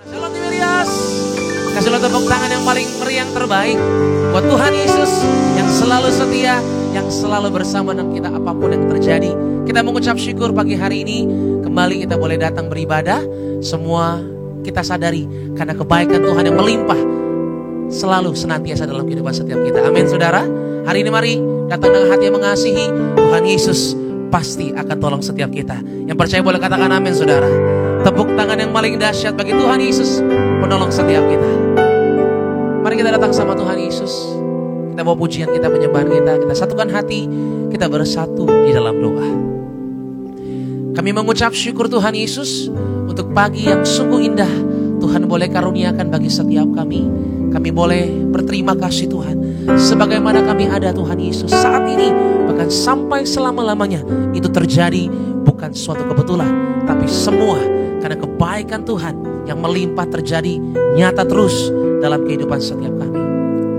Shalom Timerias. Kasihlah tepuk tangan yang paling meriah, yang terbaik buat Tuhan Yesus yang selalu setia, yang selalu bersama dengan kita apapun yang terjadi. Kita mengucap syukur pagi hari ini kembali kita boleh datang beribadah. Semua kita sadari karena kebaikan Tuhan yang melimpah selalu senantiasa dalam kehidupan setiap kita. Amin saudara. Hari ini mari datang dengan hati yang mengasihi. Tuhan Yesus pasti akan tolong setiap kita. Yang percaya boleh katakan amin saudara. Tepuk tangan yang paling dahsyat bagi Tuhan Yesus, penolong setiap kita. Mari kita datang sama Tuhan Yesus. Kita bawa pujian kita, penyembahan kita satukan hati, kita bersatu di dalam doa. Kami mengucap syukur Tuhan Yesus untuk pagi yang sungguh indah Tuhan boleh karuniakan bagi setiap kami. Kami boleh berterima kasih Tuhan, sebagaimana kami ada Tuhan Yesus saat ini, bahkan sampai selama-lamanya. Itu terjadi bukan suatu kebetulan, tapi semua karena kebaikan Tuhan yang melimpah terjadi nyata terus dalam kehidupan setiap kami.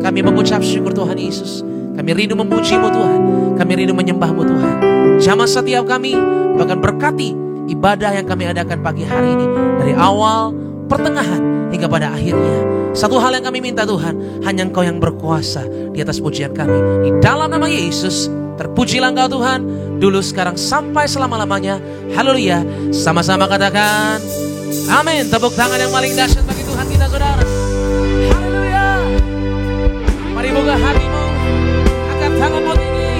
Kami mengucap syukur Tuhan Yesus. Kami rindu memuji-Mu Tuhan. Kami rindu menyembah-Mu Tuhan. Jamah setiap kami, bahkan berkati ibadah yang kami adakan pagi hari ini. Dari awal, pertengahan, hingga pada akhirnya. Satu hal yang kami minta Tuhan, hanya Engkau yang berkuasa di atas pujian kami. Di dalam nama Yesus, terpujilah Engkau Tuhan, dulu sekarang sampai selama-lamanya. Haleluya. Sama-sama katakan amin. Tepuk tangan yang paling dahsyat bagi Tuhan kita saudara. Haleluya. Mari buka hatimu, angkat tanganmu tinggi.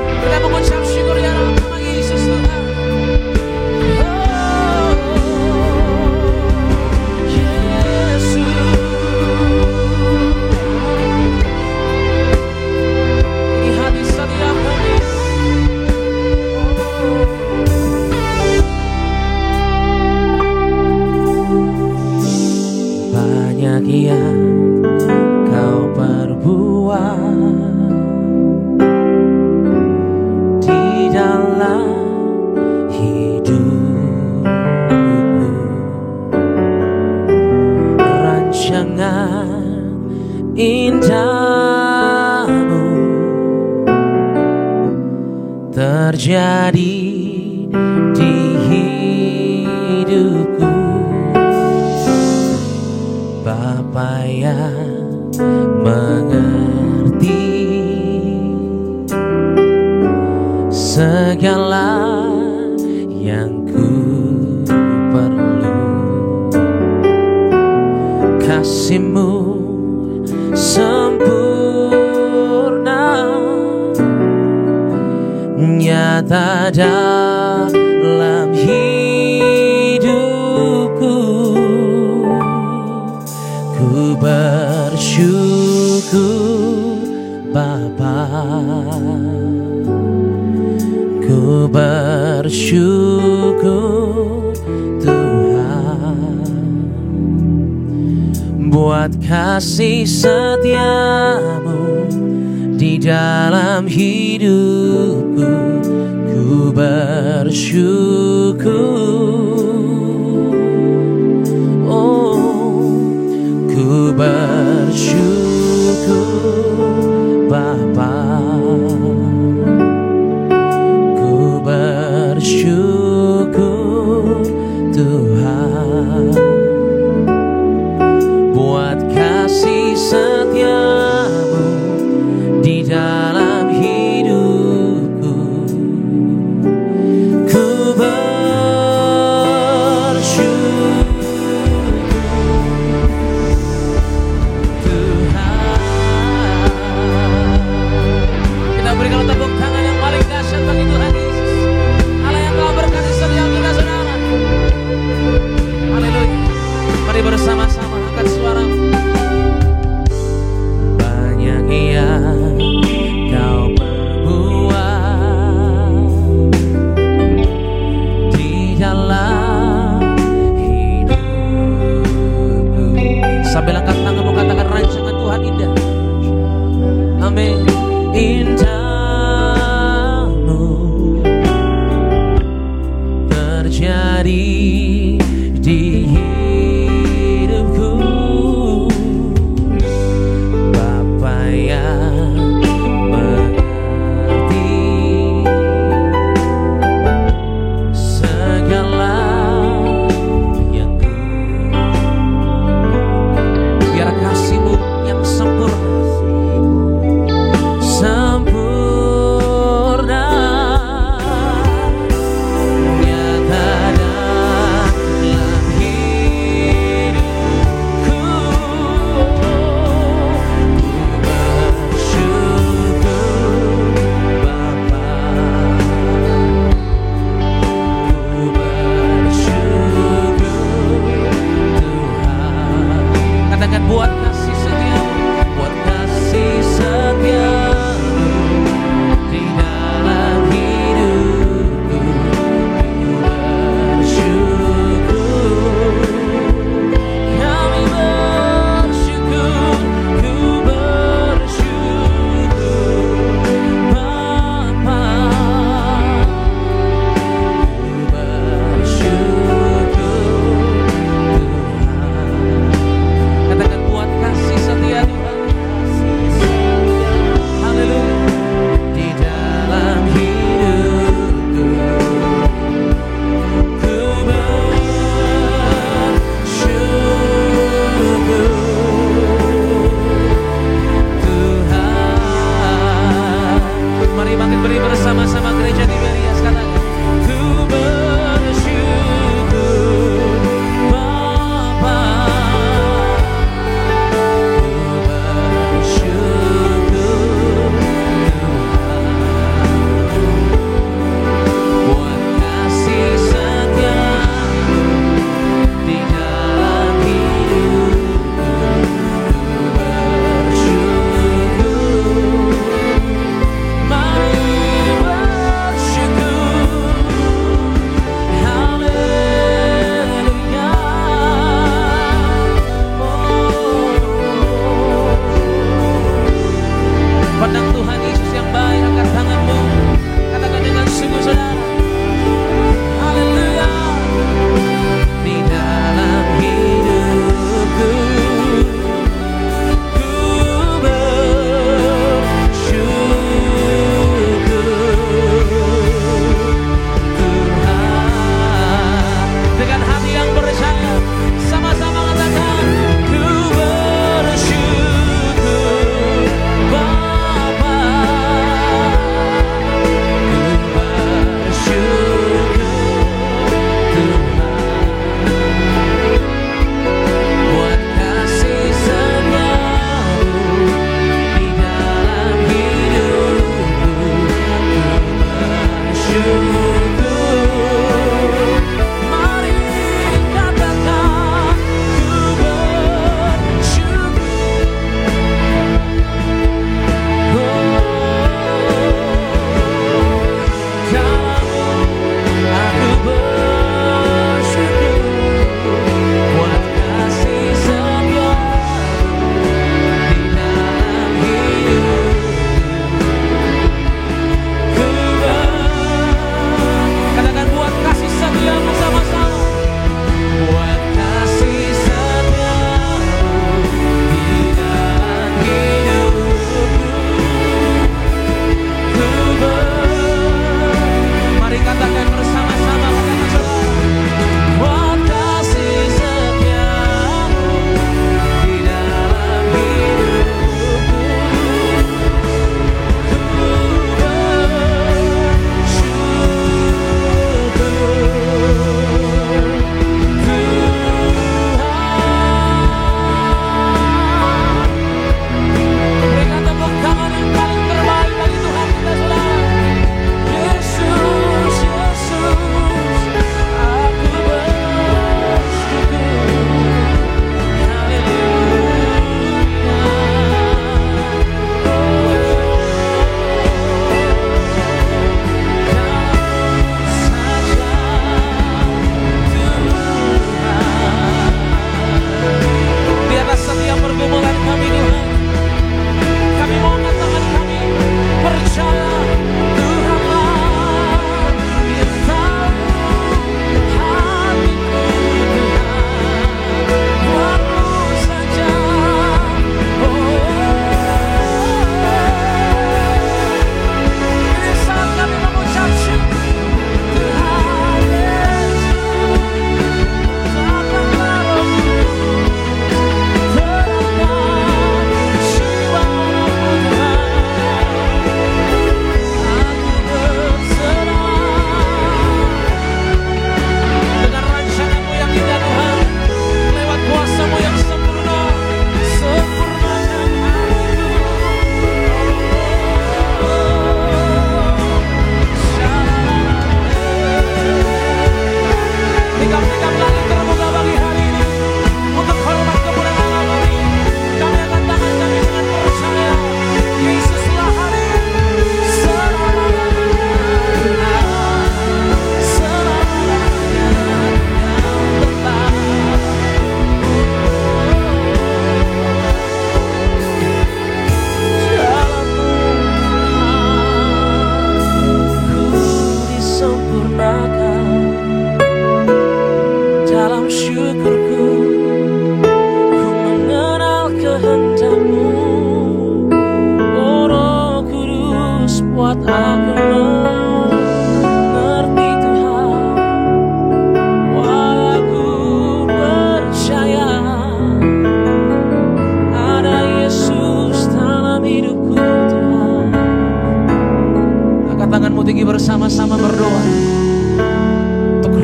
Kita mengucap syukur di dalam nama Yesus Tuhan. Yang Kau perbuat di dalam hidupku, rancangan indahmu terjadi di hidupku. Bapa yang mengerti segala yang ku perlu, kasih-Mu sempurna nyata dalam hidupku. Ku bersyukur Bapa, ku bersyukur Tuhan, buat kasih setiamu di dalam hidupku. Ku bersyukur, ku bersyukur Bapa, ku bersyukur Tuhan, buat kasih setiamu di dalam hidupku. Ku bersyukur tepuk tangan yang paling dahsyat bagi Tuhan Yesus, Allah yang telah berkati setiap kita saudara. Haleluya. Mari bersama-sama angkat suara. Banyak yang Kau perbuat di dalam hidupku. Sambil angkat tanganmu katakan rancangan Tuhan indah. Amin. Indah terjadi di hidupku. Bapa yang mengerti segala yang ku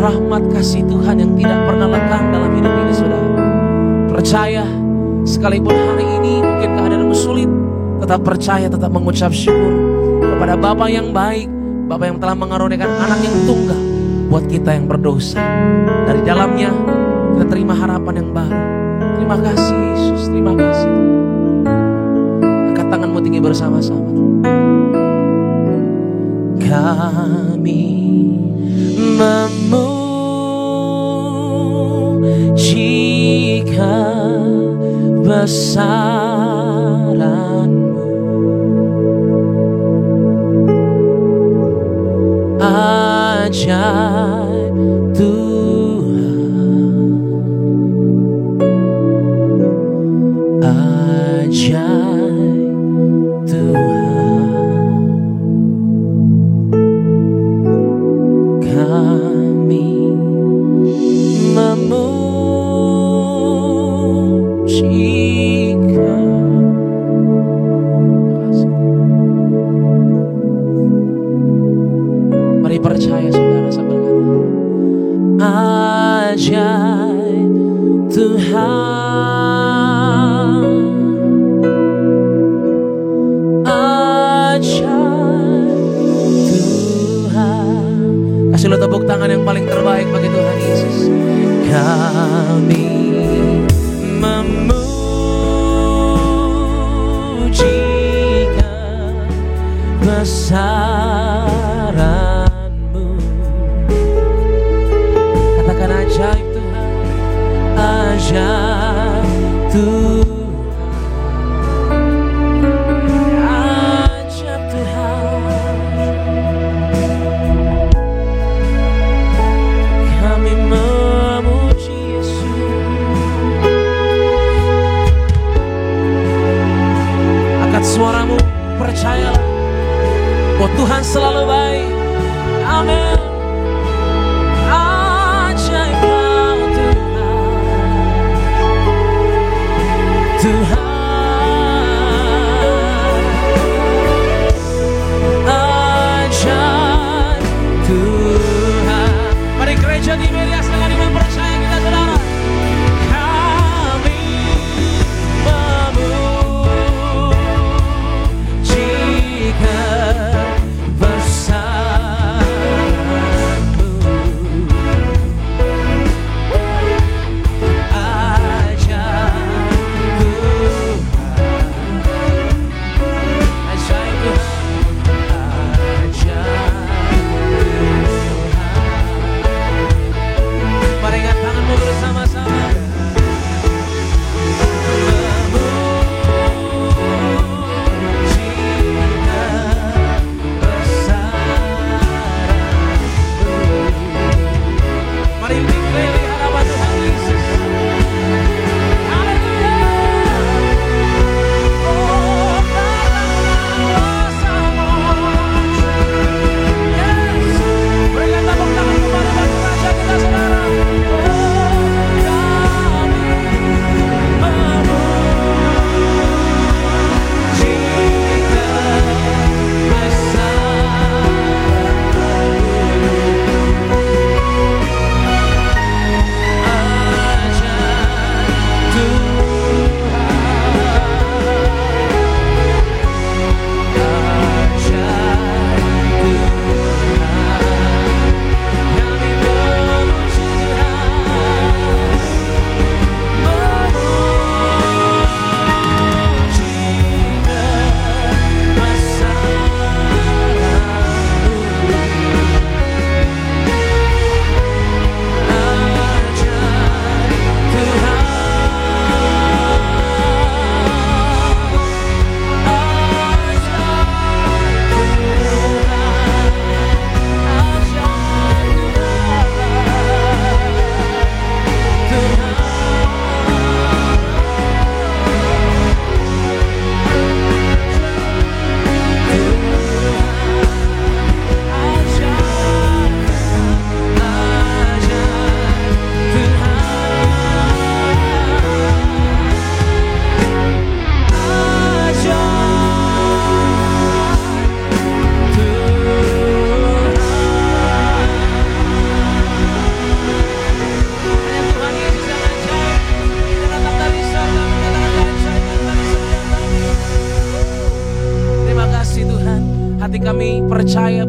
rahmat kasih Tuhan yang tidak pernah lekang dalam hidup ini, saudara. Percaya, sekalipun hari ini mungkin keadaanmu sulit, tetap percaya, tetap mengucap syukur kepada Bapa yang baik, Bapa yang telah mengaruniakan anak yang tunggal buat kita yang berdosa. Dari dalamnya kita terima harapan yang baru. Terima kasih Yesus, terima kasih. Angkat tanganmu tinggi bersama-sama. Kami memujikan besaran-Mu, ajaib Tuhan, ajaib Tuhan. Kami memujikan. Mari percaya saudara sambil kata ajaib Tuhan, ajaib Tuhan. Kasihlah tepuk tangan yang paling terbaik bagi Tuhan Yesus. Kami memujikan besaran-Mu. Katakan ajaib Tuhan, ajaib Tuhan, ajaib Tuhan. Kami memuji Yesus. Angkat suaramu, percayalah bahwa Tuhan selalu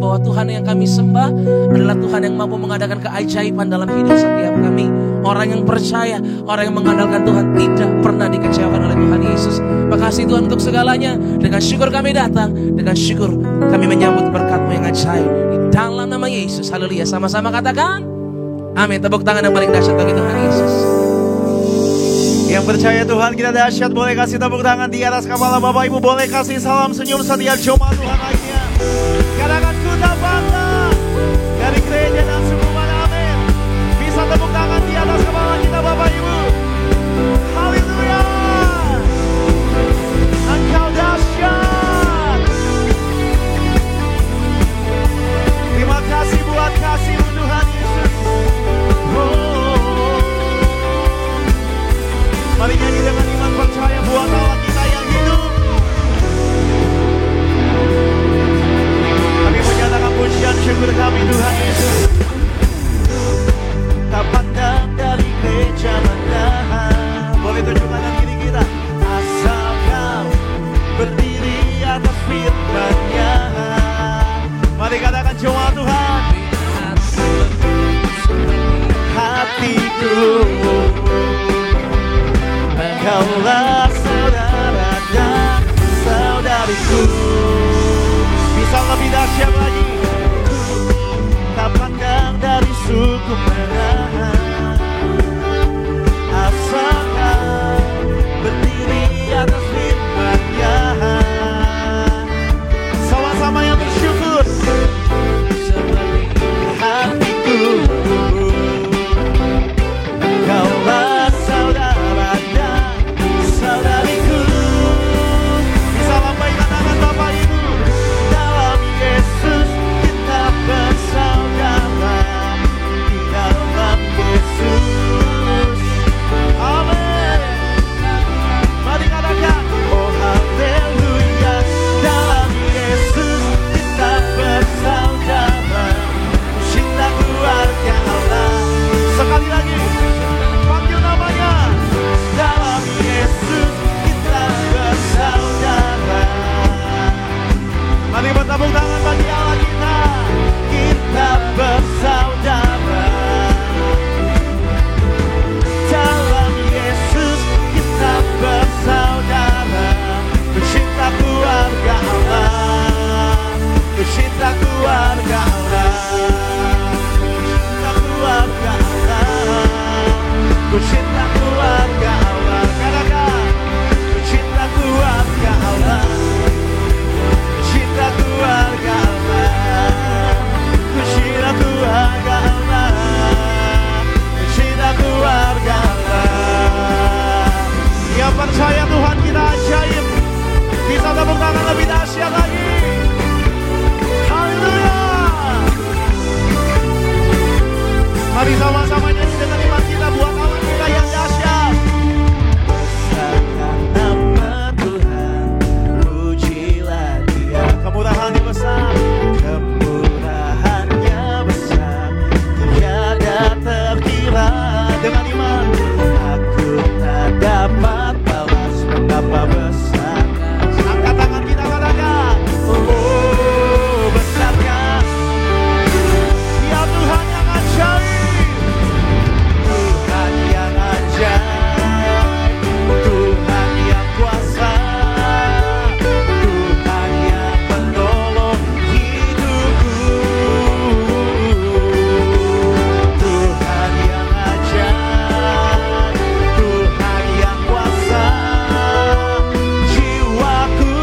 bahwa Tuhan yang kami sembah adalah Tuhan yang mampu mengadakan keajaiban dalam hidup setiap kami. Orang yang percaya, orang yang mengandalkan Tuhan tidak pernah dikecewakan oleh Tuhan Yesus. Makasih Tuhan untuk segalanya. Dengan syukur kami datang, dengan syukur kami menyambut berkat-Mu yang ajaib. Di dalam nama Yesus, haleluya. Sama-sama katakan, amin. Tepuk tangan yang paling dahsyat bagi Tuhan Yesus. Yang percaya Tuhan kita dahsyat, boleh kasih tepuk tangan di atas kepala Bapak Ibu. Boleh kasih salam senyum setiap jemaat Tuhan lainnya. Katakan ku tak bangga dari gereja dan semua amin. Bisa tepuk tangan di atas kepala kita Bapak Ibu. Haleluya. Engkau dahsyat. Terima kasih buat kasih-Mu Tuhan Yesus. Mari nyanyi dengan iman percaya buat Allah kita yang hidup. Kami menyatakan pujian syukur kami Tuhan Yesus. Tak pandang dari gereja mana, boleh tunjukkan tangan kiri kita. Asal kau berdiri atas firman-Nya. Mari katakan jemaat Tuhan. Hatiku, Engkaulah saudara dan saudariku. Bisa lebih dahsyat lagi. Tak pandang dari suku mana, asal kau berdiri atas firman-Nya. Sama-sama yang bersyukur. Hatiku, Engkaulah saudara dan saudariku. Bisa lambaikan tangan Bapak Ibu. Dalam Yesus kita bersaudara. Di dalam Yesus, amin. Mari katakan, oh haleluya. Dalam Yesus kita bersaudara. Cinta keluarga Allah. Sekali lagi, panggil namanya. Dalam Yesus kita bersaudara. Mari bertepuk tangan bagi Allah kita. Kita bersaudara. Dalam Yesus kita bersaudara. Bercinta keluarga Allah. Bercinta keluarga Allah. Bercinta keluarga Allah. Bercinta keluarga Allah. Katakan, bercinta keluarga Allah. Bercinta keluarga Allah. Bercinta keluarga Allah. Bercinta keluarga Allah. Yang percaya Tuhan kita ajaib, bisa tepuk tangan lebih dahsyat lagi. Haleluya. Mari sama-sama nyanyi dengan iman kita buat Allah kita yang dahsyat. Besarkan nama Tuhan, pujilah Dia. Kemurahan-Nya besar, kemurahan-Nya besar, tiada terkira. Dengan iman, aku tak dapat balas betapa besar. Angkat tangan kita katakan, oh besarnya Dia Tuhan yang ajaib. Tuhan yang ajaib, Tuhan yang kuasa, Tuhan yang menolong hidupku. Tuhan yang ajaib, Tuhan yang kuasa jiwaku.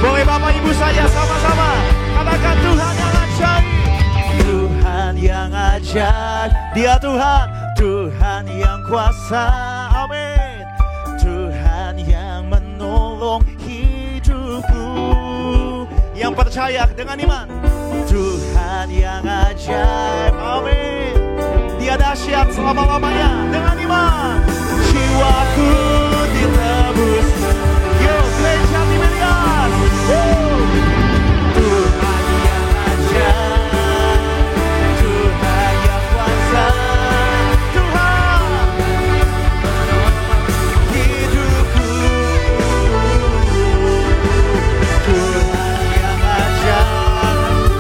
Boleh Bapak Ibu saya sama-sama katakan Tuhan yang ajaib. Tuhan yang ajaib, Dia Tuhan, Tuhan yang kuasa, amin. Tuhan yang menolong hidupku. Yang percaya dengan iman, Tuhan yang ajaib, amin. Dia dahsyat selama-lamanya. Dengan iman, jiwaku ditebus. Yo, gereja Tiberias. Tuhan yang ajaib, Tuhan yang kuasa, Tuhan hidupku. Tuhan yang ajaib,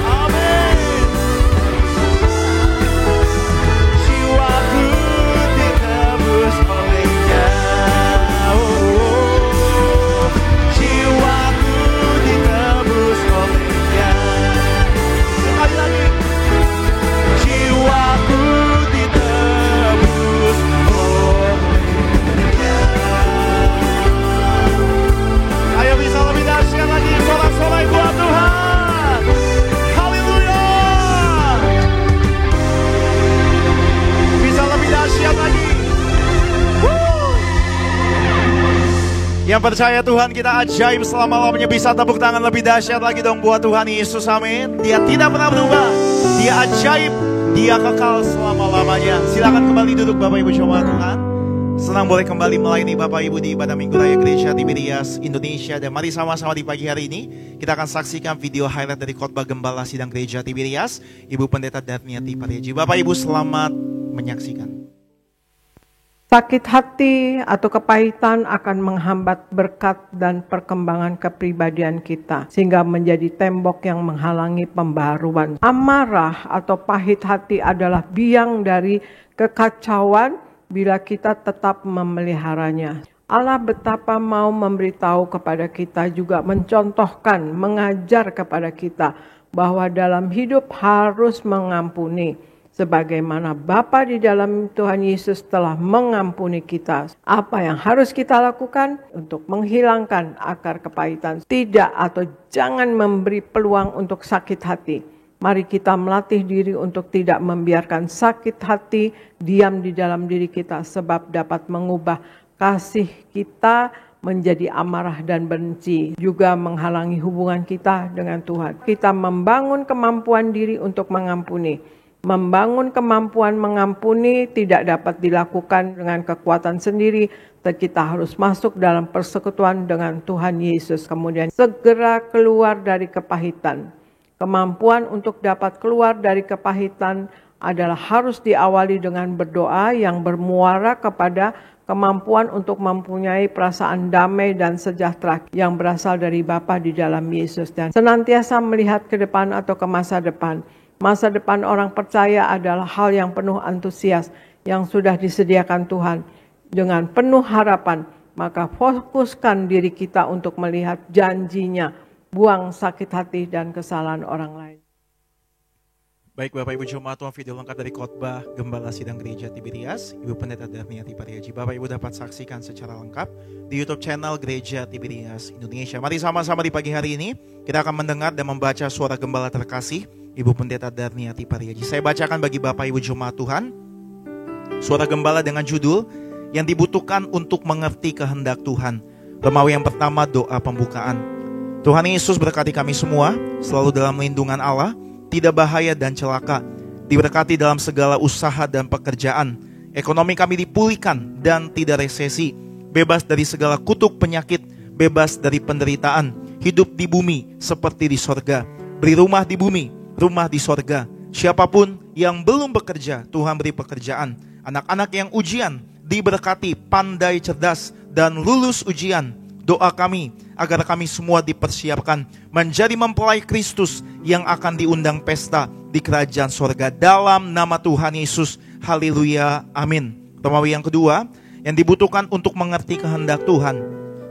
Yang percaya Tuhan kita ajaib selama-lamanya, bisa tepuk tangan lebih dahsyat lagi dong buat Tuhan Yesus, amin. Dia tidak pernah berubah, dia ajaib, dia kekal selama-lamanya. Silakan kembali duduk Bapak Ibu jemaat Tuhan. Senang boleh kembali melayani Bapak Ibu di ibadah Minggu Raya Gereja Tiberias Indonesia. Dan mari sama-sama di pagi hari ini kita akan saksikan video highlight dari khotbah Gembala Sidang Gereja Tiberias, Ibu Pendeta Darniati Pariaji. Bapak Ibu selamat menyaksikan. Sakit hati atau kepahitan akan menghambat berkat dan perkembangan kepribadian kita, sehingga menjadi tembok yang menghalangi pembaharuan. Amarah atau pahit hati adalah biang dari kekacauan bila kita tetap memeliharanya. Allah betapa mau memberitahu kepada kita, juga mencontohkan, mengajar kepada kita bahwa dalam hidup harus mengampuni. Sebagaimana Bapa di dalam Tuhan Yesus telah mengampuni kita. Apa yang harus kita lakukan untuk menghilangkan akar kepahitan? Tidak atau jangan memberi peluang untuk sakit hati. Mari kita melatih diri untuk tidak membiarkan sakit hati diam di dalam diri kita, sebab dapat mengubah kasih kita menjadi amarah dan benci, juga menghalangi hubungan kita dengan Tuhan. Kita membangun kemampuan diri untuk mengampuni. Membangun kemampuan mengampuni tidak dapat dilakukan dengan kekuatan sendiri. Kita harus masuk dalam persekutuan dengan Tuhan Yesus. Kemudian segera keluar dari kepahitan. Kemampuan untuk dapat keluar dari kepahitan adalah harus diawali dengan berdoa yang bermuara kepada kemampuan untuk mempunyai perasaan damai dan sejahtera yang berasal dari Bapa di dalam Yesus. Dan senantiasa melihat ke depan atau ke masa depan. Masa depan orang percaya adalah hal yang penuh antusias yang sudah disediakan Tuhan. Dengan penuh harapan, maka fokuskan diri kita untuk melihat janjinya. Buang sakit hati dan kesalahan orang lain. Baik Bapak Ibu jemaat Tuhan, video lengkap dari khotbah Gembala Sidang Gereja Tiberias, Ibu Pendeta Darniati Pariaji. Bapak Ibu dapat saksikan secara lengkap di YouTube channel Gereja Tiberias Indonesia. Mari sama-sama di pagi hari ini kita akan mendengar dan membaca suara Gembala terkasih Ibu Pendeta Darniati Pariaji. Saya bacakan bagi Bapak Ibu jemaat Tuhan suara Gembala dengan judul yang dibutuhkan untuk mengerti kehendak Tuhan. Romawi yang pertama, doa pembukaan. Tuhan Yesus berkati kami semua selalu dalam lindungan Allah, tidak bahaya dan celaka, diberkati dalam segala usaha dan pekerjaan, ekonomi kami dipulihkan dan tidak resesi, bebas dari segala kutuk penyakit, bebas dari penderitaan, hidup di bumi seperti di sorga, beri rumah di bumi, rumah di sorga. Siapapun yang belum bekerja, Tuhan beri pekerjaan. Anak-anak yang ujian diberkati, pandai, cerdas, dan lulus ujian. Doa kami agar kami semua dipersiapkan menjadi mempelai Kristus yang akan diundang pesta di kerajaan sorga dalam nama Tuhan Yesus. Haleluya, amin. Romawi yang kedua, yang dibutuhkan untuk mengerti kehendak Tuhan.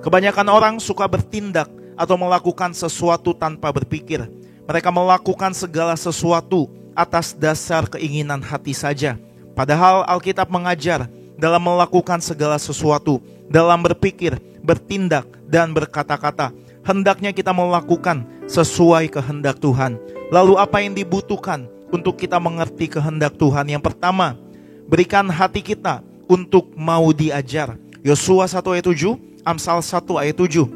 Kebanyakan orang suka bertindak atau melakukan sesuatu tanpa berpikir. Mereka melakukan segala sesuatu atas dasar keinginan hati saja. Padahal Alkitab mengajar dalam melakukan segala sesuatu, dalam berpikir, bertindak, dan berkata-kata, hendaknya kita melakukan sesuai kehendak Tuhan. Lalu apa yang dibutuhkan untuk kita mengerti kehendak Tuhan? Yang pertama, berikan hati kita untuk mau diajar. Yosua 1 ayat 7, Amsal 1 ayat 7.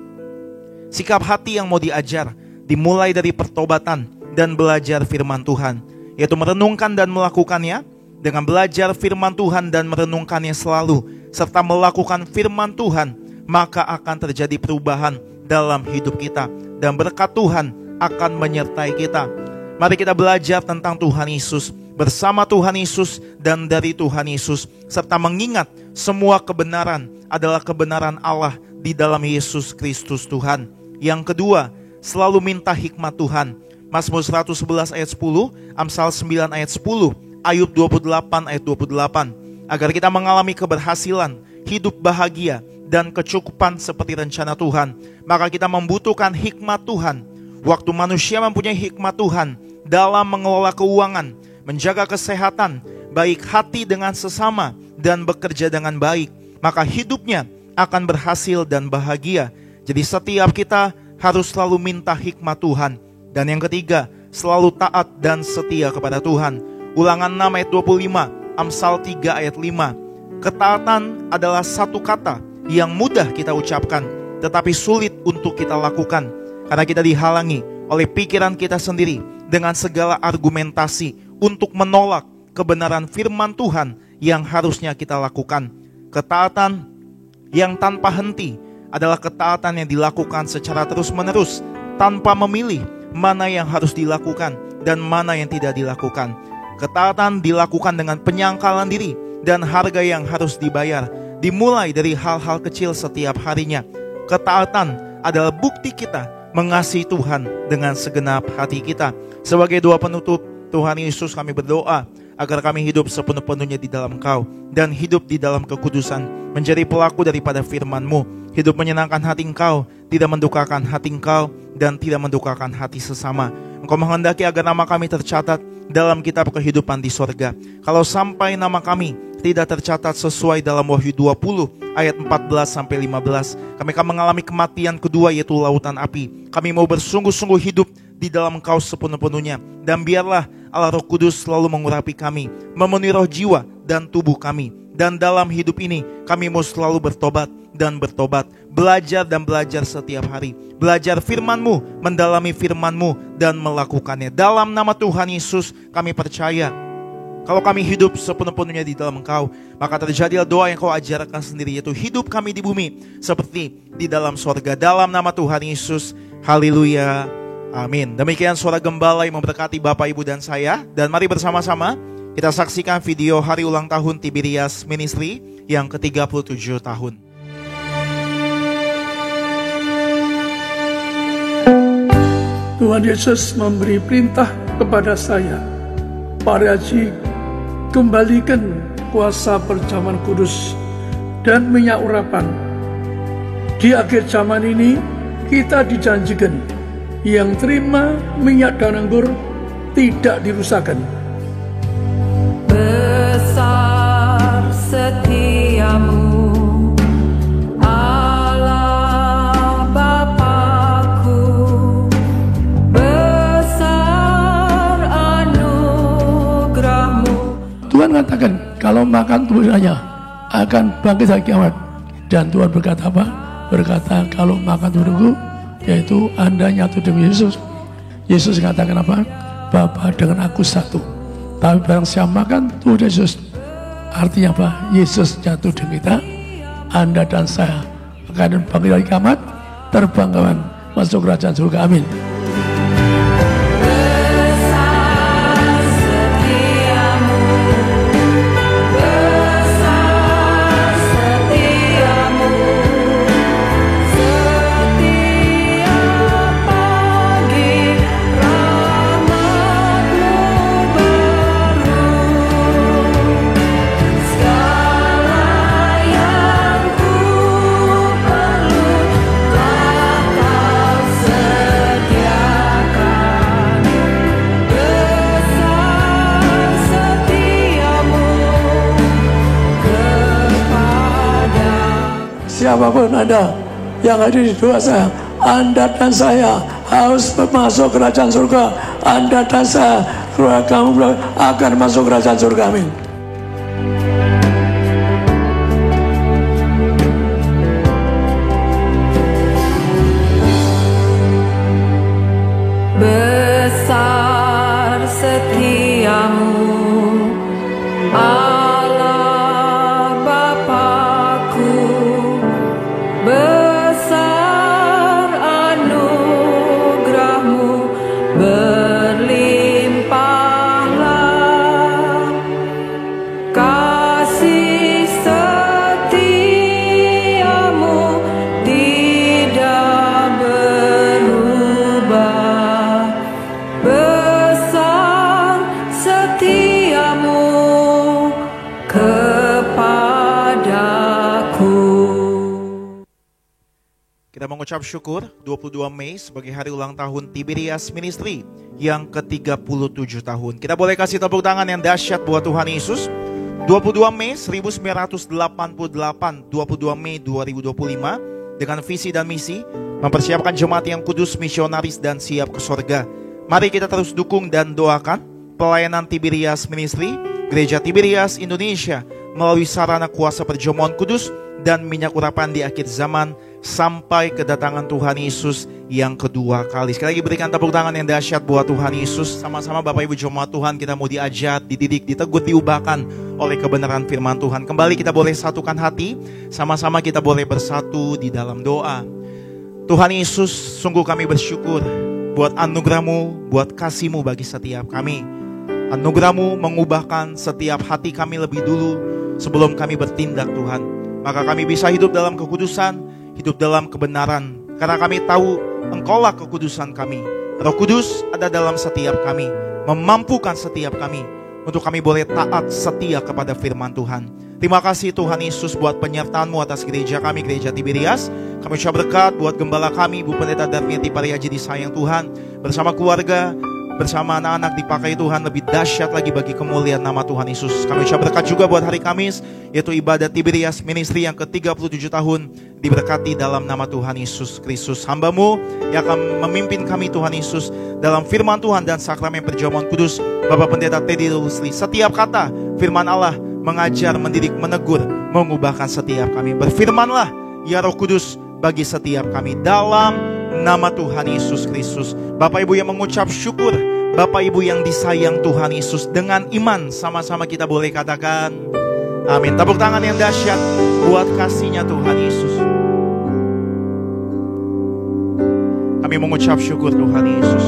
Sikap hati yang mau diajar dimulai dari pertobatan dan belajar firman Tuhan, yaitu merenungkan dan melakukannya. Dengan belajar firman Tuhan dan merenungkannya selalu, serta melakukan firman Tuhan, maka akan terjadi perubahan dalam hidup kita, dan berkat Tuhan akan menyertai kita. Mari kita belajar tentang Tuhan Yesus, bersama Tuhan Yesus dan dari Tuhan Yesus, serta mengingat semua kebenaran adalah kebenaran Allah di dalam Yesus Kristus Tuhan. Yang kedua, selalu minta hikmat Tuhan. Mazmur 111 ayat 10, Amsal 9 ayat 10, Ayub 28 ayat 28. Agar kita mengalami keberhasilan, hidup bahagia, dan kecukupan seperti rencana Tuhan, maka kita membutuhkan hikmat Tuhan. Waktu manusia mempunyai hikmat Tuhan dalam mengelola keuangan, menjaga kesehatan, baik hati dengan sesama, dan bekerja dengan baik, maka hidupnya akan berhasil dan bahagia. Jadi setiap kita harus selalu minta hikmat Tuhan. Dan yang ketiga, selalu taat dan setia kepada Tuhan. Ulangan 6 ayat 25, Amsal 3 ayat 5. Ketaatan adalah satu kata yang mudah kita ucapkan, tetapi sulit untuk kita lakukan karena kita dihalangi oleh pikiran kita sendiri dengan segala argumentasi untuk menolak kebenaran firman Tuhan yang harusnya kita lakukan. Ketaatan yang tanpa henti adalah ketaatan yang dilakukan secara terus-menerus tanpa memilih mana yang harus dilakukan dan mana yang tidak dilakukan. Ketaatan dilakukan dengan penyangkalan diri dan harga yang harus dibayar, dimulai dari hal-hal kecil setiap harinya. Ketaatan adalah bukti kita mengasihi Tuhan dengan segenap hati kita. Sebagai doa penutup, Tuhan Yesus, kami berdoa agar kami hidup sepenuh-penuhnya di dalam Engkau dan hidup di dalam kekudusan, menjadi pelaku daripada firman-Mu, hidup menyenangkan hati Engkau, tidak mendukakan hati Engkau, dan tidak mendukakan hati sesama. Engkau menghendaki agar nama kami tercatat dalam kitab kehidupan di sorga. Kalau sampai nama kami tidak tercatat sesuai dalam Wahyu 20 ayat 14-15, kami akan mengalami kematian kedua, yaitu lautan api. Kami mau bersungguh-sungguh hidup di dalam Engkau sepenuh-penuhnya, dan biarlah Allah Roh Kudus selalu mengurapi kami, memenuhi roh, jiwa, dan tubuh kami. Dan dalam hidup ini kami mau selalu bertobat dan bertobat, belajar dan belajar setiap hari, belajar firman-Mu, mendalami firman-Mu, dan melakukannya. Dalam nama Tuhan Yesus kami percaya, kalau kami hidup sepenuh-penuhnya di dalam Engkau, maka terjadilah doa yang Kau ajarkan sendiri, yaitu hidup kami di bumi seperti di dalam sorga. Dalam nama Tuhan Yesus, haleluya, amin. Demikian suara gembala yang memberkati Bapak, Ibu, dan saya. Dan mari bersama-sama kita saksikan video hari ulang tahun Tiberias Ministry yang ke-37 tahun. Tuhan Yesus memberi perintah kepada saya, Pak Haji, kembalikan kuasa perjamuan kudus dan minyak urapan. Di akhir zaman ini kita dijanjikan, yang terima minyak dan anggur tidak dirusakkan. Besar setiamu, Allah Bapakku, besar anugerahmu. Tuhan katakan kalau makan tubuhnya akan bangkit hari kiamat. Dan Tuhan berkata apa? Berkata kalau makan tubuhku, yaitu Anda nyatu demi Yesus. Yesus katakan apa? Bapa dengan aku satu. Tapi barang siapa makan tubuh Yesus, artinya apa? Yesus jatuh dengan kita, Anda dan saya akan bangkit dari kiamat, terbang kawan masuk kerajaan surga. Amin. Siapapun Anda yang hadir di doa saya, Anda dan saya harus masuk kerajaan surga. Anda dan saya, keluarga kamu akan masuk kerajaan surga. Amin. Besar setiamu, Allah Bapakku, besar anugerahmu, berlimpahlah kasih setiamu, tidak berubah. Besar setiamu kepadaku. Kita mengucap syukur 22 Mei sebagai hari ulang tahun Tiberias Ministry yang ke-37 tahun. Kita boleh kasih tepuk tangan yang dahsyat buat Tuhan Yesus. 22 Mei 1988, 22 Mei 2025, dengan visi dan misi mempersiapkan jemaat yang kudus, misionaris, dan siap ke sorga. Mari kita terus dukung dan doakan pelayanan Tiberias Ministry, Gereja Tiberias Indonesia, melalui sarana kuasa perjamuan kudus dan minyak urapan di akhir zaman, sampai kedatangan Tuhan Yesus yang kedua kali. Sekali lagi berikan tepuk tangan yang dahsyat buat Tuhan Yesus. Sama-sama Bapak Ibu jemaat Tuhan, kita mau diajar, dididik, ditegur, diubahkan oleh kebenaran firman Tuhan. Kembali kita boleh satukan hati, sama-sama kita boleh bersatu di dalam doa. Tuhan Yesus, sungguh kami bersyukur buat anugerah-Mu, buat kasih-Mu bagi setiap kami. Anugerah-Mu mengubahkan setiap hati kami lebih dulu sebelum kami bertindak Tuhan. Maka kami bisa hidup dalam kekudusan, hidup dalam kebenaran. Karena kami tahu Engkaulah kekudusan kami. Roh Kudus ada dalam setiap kami, memampukan setiap kami untuk kami boleh taat setia kepada firman Tuhan. Terima kasih Tuhan Yesus buat penyertaan-Mu atas gereja kami, Gereja Tiberias. Kami ucap berkat buat gembala kami, Bu Pendeta Darmiati Pariaji disayang Tuhan. Bersama keluarga, bersama anak-anak dipakai Tuhan lebih dahsyat lagi bagi kemuliaan nama Tuhan Yesus. Kami ucap berkat juga buat hari Kamis, yaitu ibadat Tiberias Ministry yang ke-37 tahun. Diberkati dalam nama Tuhan Yesus Kristus. Hamba-Mu yang akan memimpin kami Tuhan Yesus dalam firman Tuhan dan sakramen perjamuan kudus, Bapak Pendeta Teddy Lusli. Setiap kata firman Allah mengajar, mendidik, menegur, mengubahkan setiap kami. Berfirmanlah ya Roh Kudus bagi setiap kami dalam nama Tuhan Yesus Kristus. Bapak Ibu yang mengucap syukur, Bapak Ibu yang disayang Tuhan Yesus, dengan iman sama-sama kita boleh katakan amin. Tepuk tangan yang dahsyat buat kasih-Nya Tuhan Yesus. Kami mengucap syukur Tuhan Yesus.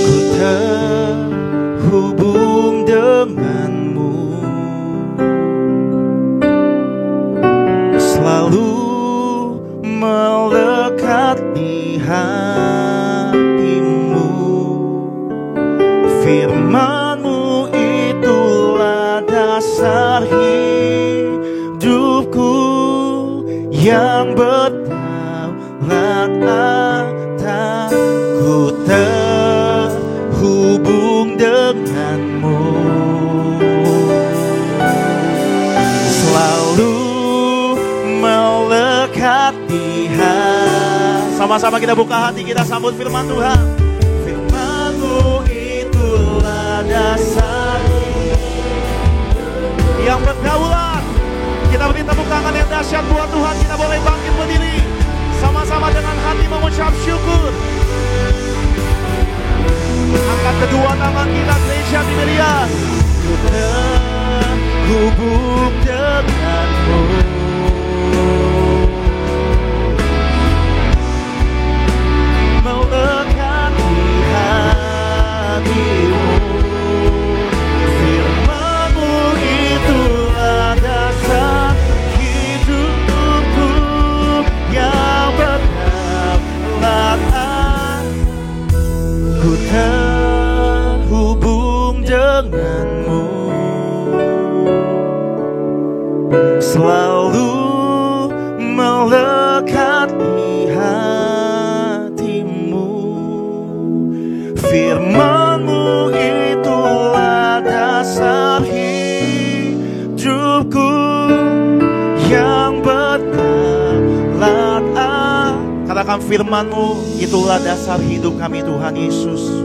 Ku terhubung dengan-Mu, selalu melekat di hatimu. Firman-Mu itulah dasar hidupku yang berdaulat atas. Ku terhubung dengan-Mu, selalu melekat di hati. Sama-sama kita buka hati, kita sambut firman Tuhan. Firman-Mu itulah dasar yang berdaulat. Kita beri tepuk tangan yang dahsyat buat Tuhan. Kita boleh bangkit berdiri sama-sama dengan hati mengucap syukur. Angkat kedua tangan kita, Gereja Tiberias. Ku terhubung dengan-Mu, melekat di hatimu. Firman-Mu itulah dasar hidupku yang berdaulat. Ku terhubung dengan-Mu, selalu melekat di hatimu. Firman-Mu itulah dasar hidupku yang berdaulat. Katakan firman-Mu itulah dasar hidup kami Tuhan Yesus.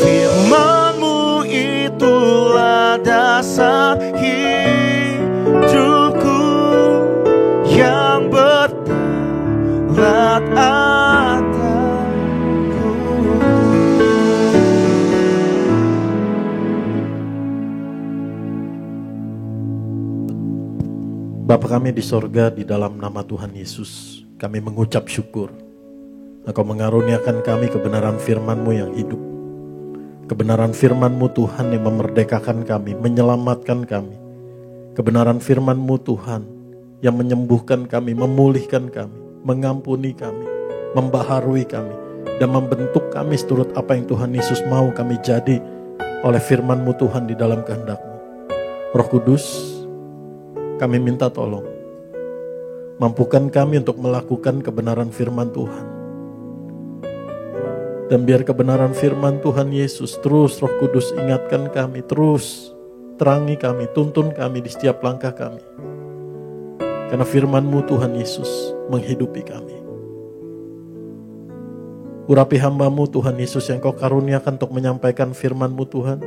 Firman-Mu itulah dasar hidupku yang berdaulat atasku. Bapa kami di sorga, di dalam nama Tuhan Yesus, kami mengucap syukur. Engkau mengaruniakan kami kebenaran firman-Mu yang hidup. Kebenaran firman-Mu Tuhan yang memerdekakan kami, menyelamatkan kami. Kebenaran firman-Mu Tuhan yang menyembuhkan kami, memulihkan kami, mengampuni kami, membaharui kami, dan membentuk kami seturut apa yang Tuhan Yesus mau kami jadi oleh firman-Mu Tuhan di dalam kehendak-Mu. Roh Kudus, kami minta tolong, mampukan kami untuk melakukan kebenaran firman Tuhan. Dan biar kebenaran firman Tuhan Yesus terus Roh Kudus ingatkan kami, terus terangi kami, tuntun kami di setiap langkah kami. Karena firman-Mu Tuhan Yesus menghidupi kami. Urapi hamba-Mu Tuhan Yesus yang Kau karuniakan untuk menyampaikan firman-Mu Tuhan.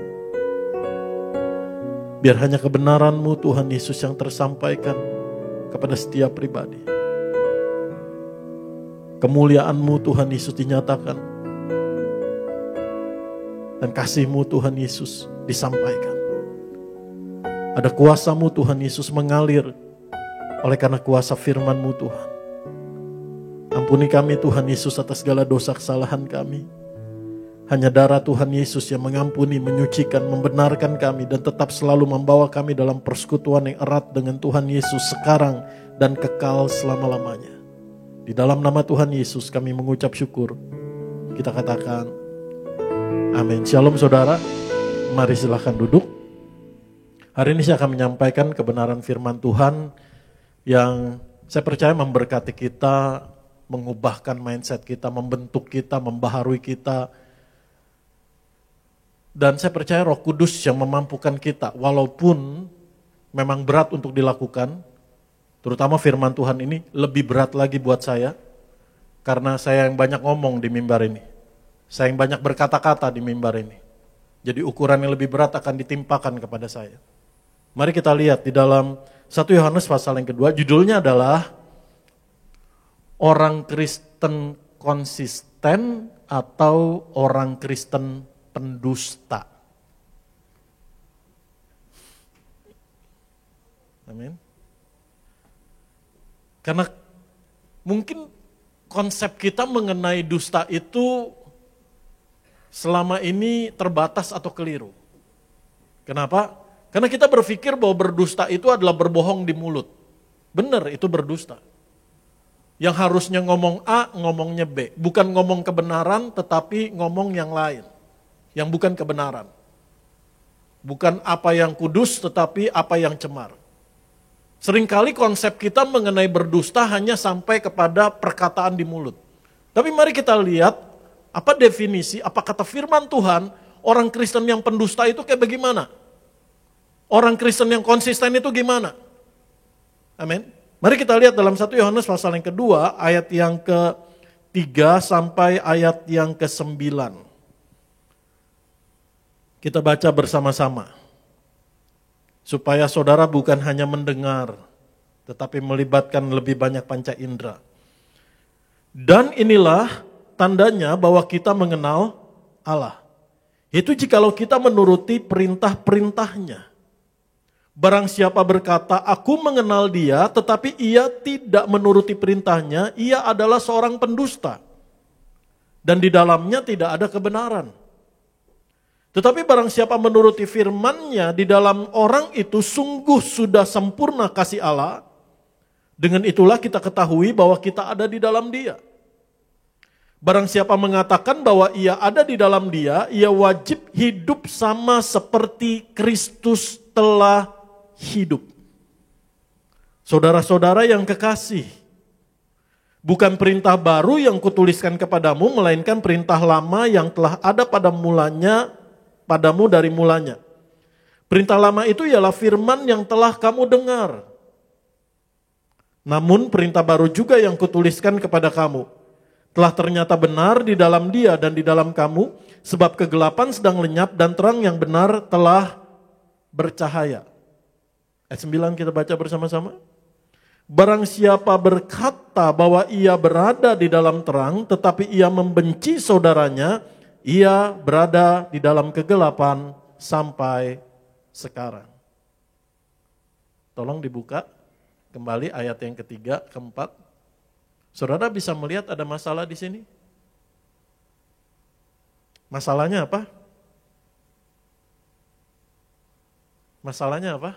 Biar hanya kebenaran-Mu Tuhan Yesus yang tersampaikan kepada setiap pribadi. Kemuliaan-Mu Tuhan Yesus dinyatakan. Dan kasih-Mu Tuhan Yesus disampaikan. Ada kuasa-Mu Tuhan Yesus mengalir oleh karena kuasa firman-Mu Tuhan. Ampuni kami Tuhan Yesus atas segala dosa kesalahan kami. Hanya darah Tuhan Yesus yang mengampuni, menyucikan, membenarkan kami dan tetap selalu membawa kami dalam persekutuan yang erat dengan Tuhan Yesus sekarang dan kekal selama-lamanya. Di dalam nama Tuhan Yesus kami mengucap syukur. Kita katakan amin. Shalom saudara, mari silahkan duduk. Hari ini saya akan menyampaikan kebenaran firman Tuhan yang saya percaya memberkati kita, mengubahkan mindset kita, membentuk kita, membaharui kita. Dan saya percaya Roh Kudus yang memampukan kita, walaupun memang berat untuk dilakukan, terutama firman Tuhan ini lebih berat lagi buat saya, karena saya yang banyak ngomong di mimbar ini. Saya yang banyak berkata-kata di mimbar ini. Jadi ukuran yang lebih berat akan ditimpakan kepada saya. Mari kita lihat di dalam 1 Yohanes pasal yang kedua, judulnya adalah Orang Kristen Konsisten atau Orang Kristen Pendusta. Amin. Karena mungkin konsep kita mengenai dusta itu selama ini terbatas atau keliru. Kenapa? Karena kita berpikir bahwa berdusta itu adalah berbohong di mulut. Benar, itu berdusta. Yang harusnya ngomong A, ngomongnya B. Bukan ngomong kebenaran, tetapi ngomong yang lain. Yang bukan kebenaran. Bukan apa yang kudus, tetapi apa yang cemar. Seringkali konsep kita mengenai berdusta hanya sampai kepada perkataan di mulut. Tapi mari kita lihat, apa definisi, apa kata firman Tuhan, orang Kristen yang pendusta itu kayak bagaimana? Orang Kristen yang konsisten itu gimana? Amin. Mari kita lihat dalam 1 Yohanes pasal yang kedua, ayat yang ke-3 sampai ayat yang ke-9. Kita baca bersama-sama. Supaya saudara bukan hanya mendengar, tetapi melibatkan lebih banyak panca indera. Dan inilah tandanya bahwa kita mengenal Allah. Itu jikalau kita menuruti perintah-perintahnya. Barang siapa berkata, aku mengenal dia, tetapi ia tidak menuruti perintahnya, ia adalah seorang pendusta. Dan di dalamnya tidak ada kebenaran. Tetapi barang siapa menuruti firman-Nya, di dalam orang itu sungguh sudah sempurna kasih Allah. Dengan itulah kita ketahui bahwa kita ada di dalam Dia. Barang siapa mengatakan bahwa ia ada di dalam Dia, ia wajib hidup sama seperti Kristus telah hidup. Saudara-saudara yang kekasih, bukan perintah baru yang kutuliskan kepadamu, melainkan perintah lama yang telah ada padamu dari mulanya. Perintah lama itu ialah firman yang telah kamu dengar. Namun perintah baru juga yang kutuliskan kepada kamu, telah ternyata benar di dalam Dia dan di dalam kamu, sebab kegelapan sedang lenyap dan terang yang benar telah bercahaya. Ayat 9 kita baca bersama-sama. Barang siapa berkata bahwa ia berada di dalam terang, tetapi ia membenci saudaranya, ia berada di dalam kegelapan sampai sekarang. Tolong dibuka kembali ayat yang ketiga, keempat. Saudara bisa melihat ada masalah di sini? Masalahnya apa? Masalahnya apa?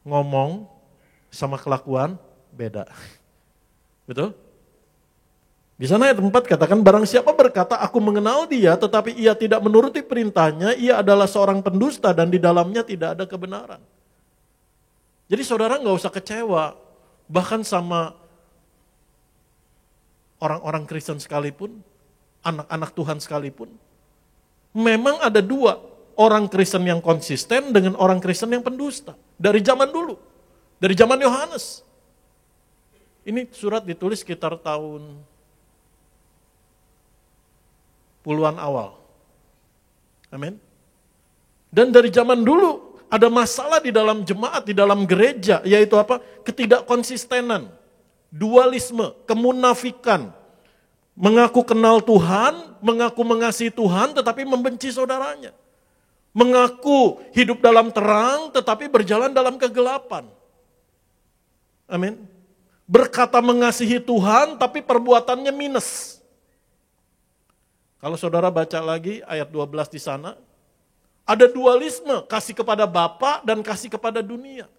Ngomong sama kelakuan beda. Betul? Di sana ayat 4 katakan, barang siapa berkata aku mengenal dia tetapi ia tidak menuruti perintahnya, ia adalah seorang pendusta dan di dalamnya tidak ada kebenaran. Jadi saudara gak usah kecewa, bahkan sama orang-orang Kristen sekalipun, anak-anak Tuhan sekalipun. Memang ada dua, orang Kristen yang konsisten dengan orang Kristen yang pendusta. Dari zaman dulu, dari zaman Yohanes. Ini surat ditulis sekitar tahun puluhan awal. Amin. Dan dari zaman dulu ada masalah di dalam jemaat, di dalam gereja, yaitu apa? Ketidakkonsistenan, dualisme, kemunafikan. Mengaku kenal Tuhan, mengaku mengasihi Tuhan, tetapi membenci saudaranya. Mengaku hidup dalam terang, tetapi berjalan dalam kegelapan. Amin. Berkata mengasihi Tuhan, tapi perbuatannya minus. Kalau saudara baca lagi ayat 12 di sana, ada dualisme, kasih kepada Bapa dan kasih kepada dunia.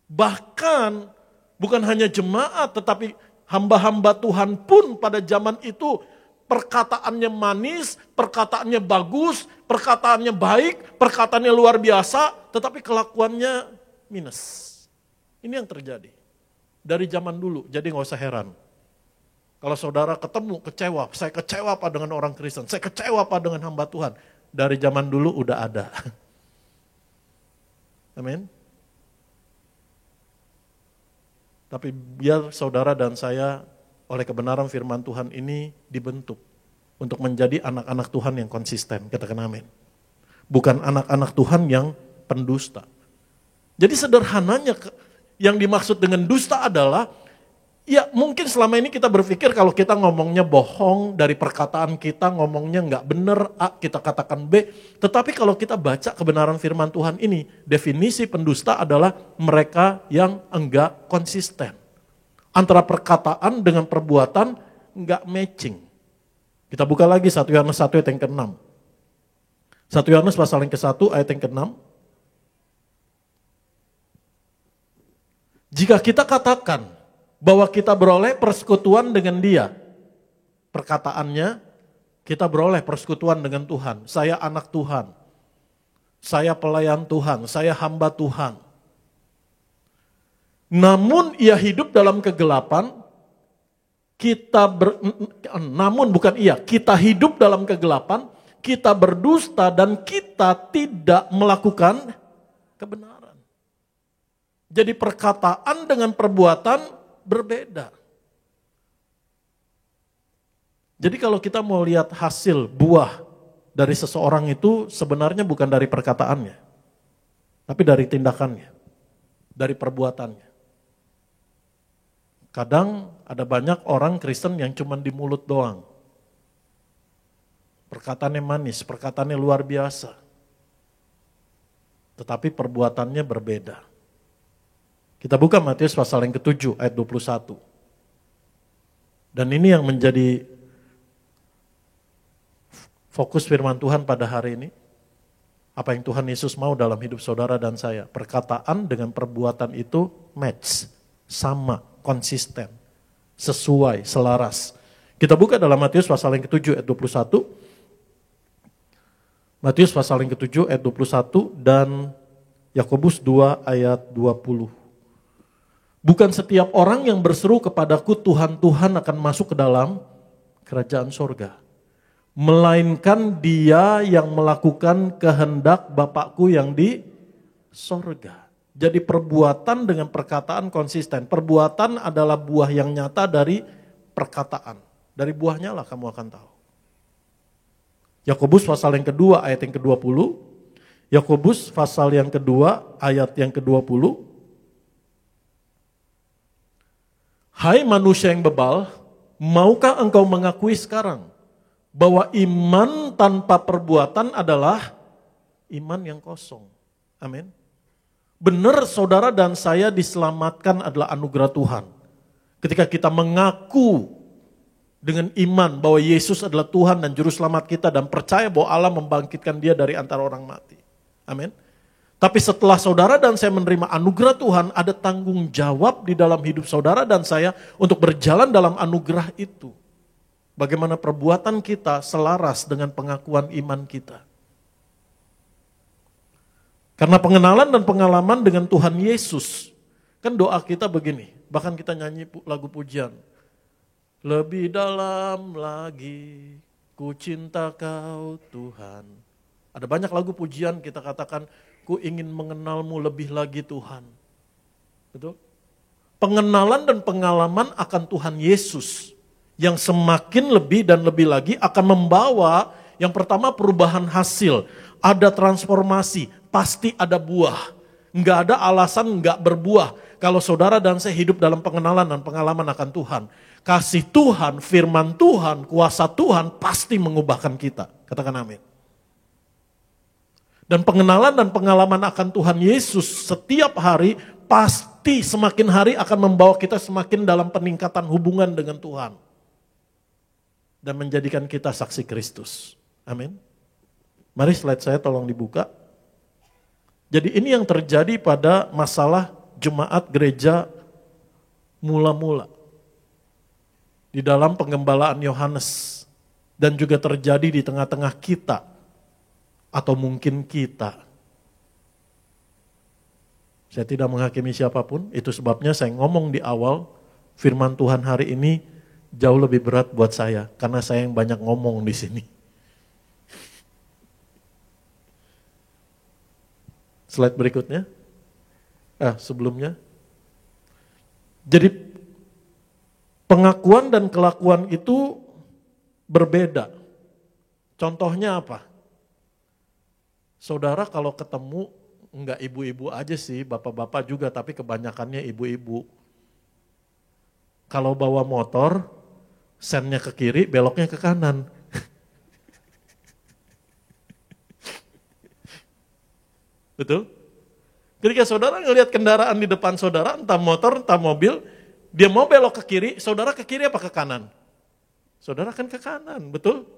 Bahkan bukan hanya jemaat, tetapi hamba-hamba Tuhan pun pada zaman itu perkataannya manis, perkataannya bagus, perkataannya baik, perkataannya luar biasa, tetapi kelakuannya minus. Ini yang terjadi dari zaman dulu, jadi gak usah heran. Kalau saudara ketemu kecewa, saya kecewa apa dengan orang Kristen, saya kecewa apa dengan hamba Tuhan. Dari zaman dulu udah ada. Amin. Tapi biar saudara dan saya oleh kebenaran firman Tuhan ini dibentuk untuk menjadi anak-anak Tuhan yang konsisten. Katakan amin. Bukan anak-anak Tuhan yang pendusta. Jadi sederhananya yang dimaksud dengan dusta adalah, ya mungkin selama ini kita berpikir kalau kita ngomongnya bohong, dari perkataan kita ngomongnya nggak benar, A, kita katakan B. Tetapi kalau kita baca kebenaran firman Tuhan ini, definisi pendusta adalah mereka yang enggak konsisten. Antara perkataan dengan perbuatan enggak matching. Kita buka lagi 1 Yohanes 1 ayat yang ke-6. 1 Yohanes pasal yang ke-1 ayat yang ke-6. Jika kita katakan bahwa kita beroleh persekutuan dengan Dia, perkataannya kita beroleh persekutuan dengan Tuhan. Saya anak Tuhan, saya pelayan Tuhan, saya hamba Tuhan. Namun ia hidup dalam kegelapan, kita hidup dalam kegelapan, kita berdusta dan kita tidak melakukan kebenaran. Jadi perkataan dengan perbuatan berbeda. Jadi kalau kita mau lihat hasil buah dari seseorang itu sebenarnya bukan dari perkataannya, tapi dari tindakannya, dari perbuatannya. Kadang ada banyak orang Kristen yang cuma di mulut doang. Perkataannya manis, perkataannya luar biasa. Tetapi perbuatannya berbeda. Kita buka Matius pasal yang ke-7 ayat 21. Dan ini yang menjadi fokus firman Tuhan pada hari ini. Apa yang Tuhan Yesus mau dalam hidup saudara dan saya. Perkataan dengan perbuatan itu match, sama, konsisten, sesuai, selaras. Kita buka dalam Matius pasal yang ke-7 ayat 21. Matius pasal yang ke-7 ayat 21 dan Yakobus 2 ayat 20. Bukan setiap orang yang berseru kepadaku Tuhan, Tuhan akan masuk ke dalam kerajaan sorga. Melainkan dia yang melakukan kehendak Bapakku yang di sorga. Jadi perbuatan dengan perkataan konsisten. Perbuatan adalah buah yang nyata dari perkataan. Dari buahnya lah kamu akan tahu. Yakobus pasal yang kedua ayat yang ke-20. Yakobus pasal yang kedua ayat yang ke-20. Hai manusia yang bebal, maukah engkau mengakui sekarang bahwa iman tanpa perbuatan adalah iman yang kosong? Amin. Benar saudara dan saya diselamatkan adalah anugerah Tuhan. Ketika kita mengaku dengan iman bahwa Yesus adalah Tuhan dan Juru Selamat kita dan percaya bahwa Allah membangkitkan dia dari antara orang mati. Amin. Tapi setelah saudara dan saya menerima anugerah Tuhan, ada tanggung jawab di dalam hidup saudara dan saya untuk berjalan dalam anugerah itu. Bagaimana perbuatan kita selaras dengan pengakuan iman kita. Karena pengenalan dan pengalaman dengan Tuhan Yesus, kan doa kita begini, bahkan kita nyanyi lagu pujian. Lebih dalam lagi, ku cinta kau Tuhan. Ada banyak lagu pujian kita katakan, ku ingin mengenalmu lebih lagi Tuhan. Betul? Pengenalan dan pengalaman akan Tuhan Yesus yang semakin lebih dan lebih lagi akan membawa Yang pertama perubahan hasil, ada transformasi, pasti ada buah. Nggak ada alasan nggak berbuah kalau saudara dan saya hidup dalam pengenalan dan pengalaman akan Tuhan. Kasih Tuhan, firman Tuhan, kuasa Tuhan pasti mengubahkan kita. Katakan amin. Dan pengenalan dan pengalaman akan Tuhan Yesus setiap hari pasti semakin hari akan membawa kita semakin dalam peningkatan hubungan dengan Tuhan. Dan menjadikan kita saksi Kristus. Amin. Mari slide saya tolong dibuka. Jadi ini yang terjadi pada masalah jemaat gereja mula-mula. Di dalam penggembalaan Yohanes. Dan juga terjadi di tengah-tengah kita. Atau mungkin kita. Saya tidak menghakimi siapapun. Itu sebabnya saya ngomong di awal. Firman Tuhan hari ini jauh lebih berat buat saya. Karena saya yang banyak ngomong di sini. Slide berikutnya. Sebelumnya. Jadi pengakuan dan kelakuan itu berbeda. Contohnya apa? Saudara kalau ketemu, enggak ibu-ibu aja sih, bapak-bapak juga, tapi kebanyakannya ibu-ibu. Kalau bawa motor, sennya ke kiri, beloknya ke kanan. Betul? Ketika saudara ngelihat kendaraan di depan saudara, entah motor, entah mobil, dia mau belok ke kiri, saudara ke kiri apa ke kanan? Saudara kan ke kanan, betul?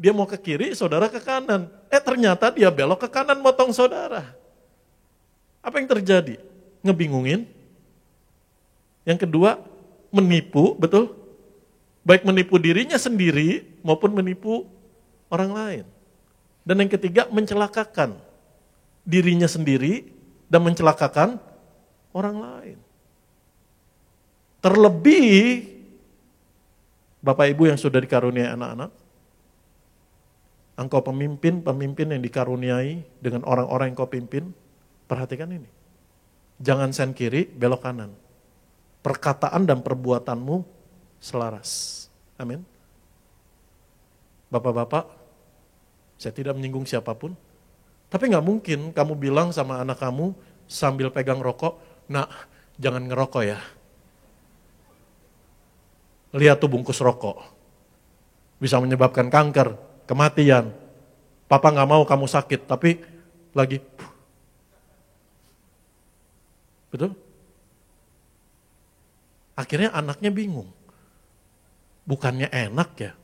Dia mau ke kiri, saudara ke kanan. Ternyata dia belok ke kanan motong saudara. Apa yang terjadi? Ngebingungin. Yang kedua, menipu, betul? Baik menipu dirinya sendiri maupun menipu orang lain. Dan yang ketiga, mencelakakan dirinya sendiri dan mencelakakan orang lain. Terlebih Bapak Ibu yang sudah dikaruniai anak-anak, engkau pemimpin yang dikaruniai dengan orang-orang yang kau pimpin, perhatikan ini. Jangan sen kiri, belok kanan. Perkataan dan perbuatanmu selaras. Amin. Bapak-bapak, saya tidak menyinggung siapapun, tapi gak mungkin kamu bilang sama anak kamu sambil pegang rokok, nak jangan ngerokok ya. Lihat tuh bungkus rokok. Bisa menyebabkan kanker, kematian. Papa gak mau kamu sakit, tapi lagi. Betul? Akhirnya anaknya bingung. Bukannya enak ya.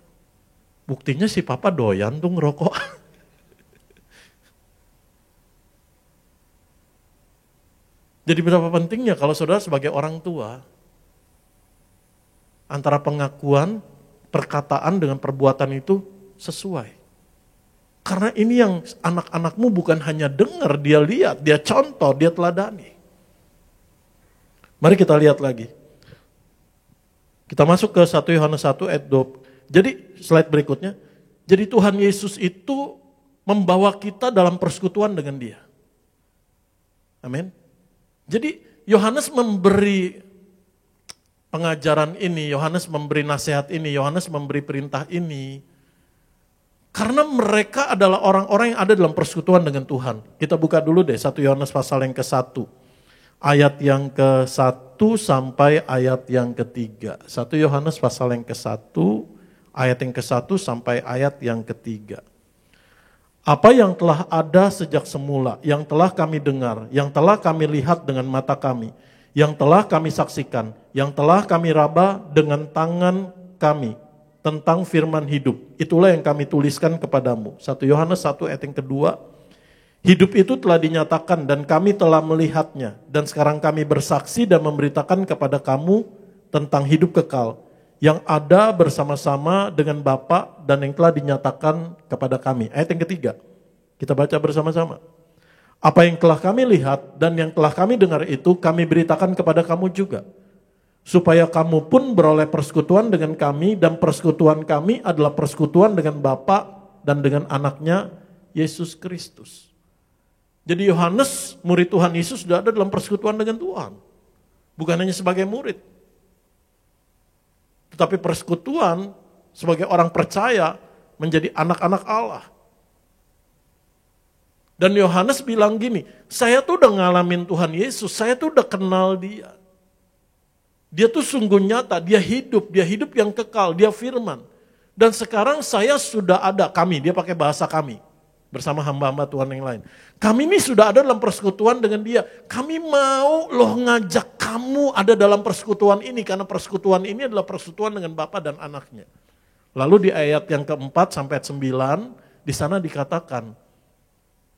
Buktinya si papa doyan tuh ngerokok. Jadi betapa pentingnya kalau saudara sebagai orang tua, antara pengakuan, perkataan dengan perbuatan itu sesuai. Karena ini yang anak-anakmu bukan hanya dengar, dia lihat, dia contoh, dia teladani. Mari kita lihat lagi. Kita masuk ke 1 Yohanes 1 ayat 2. Jadi slide berikutnya. Jadi Tuhan Yesus itu membawa kita dalam persekutuan dengan dia. Amin. Jadi Yohanes memberi pengajaran ini, Yohanes memberi nasihat ini, Yohanes memberi perintah ini. Karena mereka adalah orang-orang yang ada dalam persekutuan dengan Tuhan. Kita buka dulu deh 1 Yohanes pasal yang ke-1. Ayat yang ke-1 sampai ayat yang ke-3. 1 Yohanes pasal yang ke-1, ayat yang ke-1 sampai ayat yang ke-3. Apa yang telah ada sejak semula, yang telah kami dengar, yang telah kami lihat dengan mata kami, yang telah kami saksikan, yang telah kami raba dengan tangan kami tentang firman hidup. Itulah yang kami tuliskan kepadamu. 1 Yohanes 1 ayat yang kedua. Hidup itu telah dinyatakan dan kami telah melihatnya. Dan sekarang kami bersaksi dan memberitakan kepada kamu tentang hidup kekal yang ada bersama-sama dengan Bapa dan yang telah dinyatakan kepada kami. Ayat yang ketiga, kita baca bersama-sama. Apa yang telah kami lihat dan yang telah kami dengar itu kami beritakan kepada kamu juga. Supaya kamu pun beroleh persekutuan dengan kami dan persekutuan kami adalah persekutuan dengan Bapa dan dengan anaknya Yesus Kristus. Jadi Yohanes, murid Tuhan Yesus, sudah ada dalam persekutuan dengan Tuhan. Bukan hanya sebagai murid. Tetapi persekutuan sebagai orang percaya menjadi anak-anak Allah. Dan Yohanes bilang gini, saya tuh udah ngalamin Tuhan Yesus, saya tuh udah kenal dia. Dia tuh sungguh nyata, dia hidup yang kekal, dia firman. Dan sekarang saya sudah ada, dia pakai bahasa kami, bersama hamba-hamba Tuhan yang lain. Kami ini sudah ada dalam persekutuan dengan dia. Kami mau loh ngajak kamu ada dalam persekutuan ini, karena persekutuan ini adalah persekutuan dengan Bapa dan anaknya. Lalu di ayat yang keempat sampai 9, di sana dikatakan,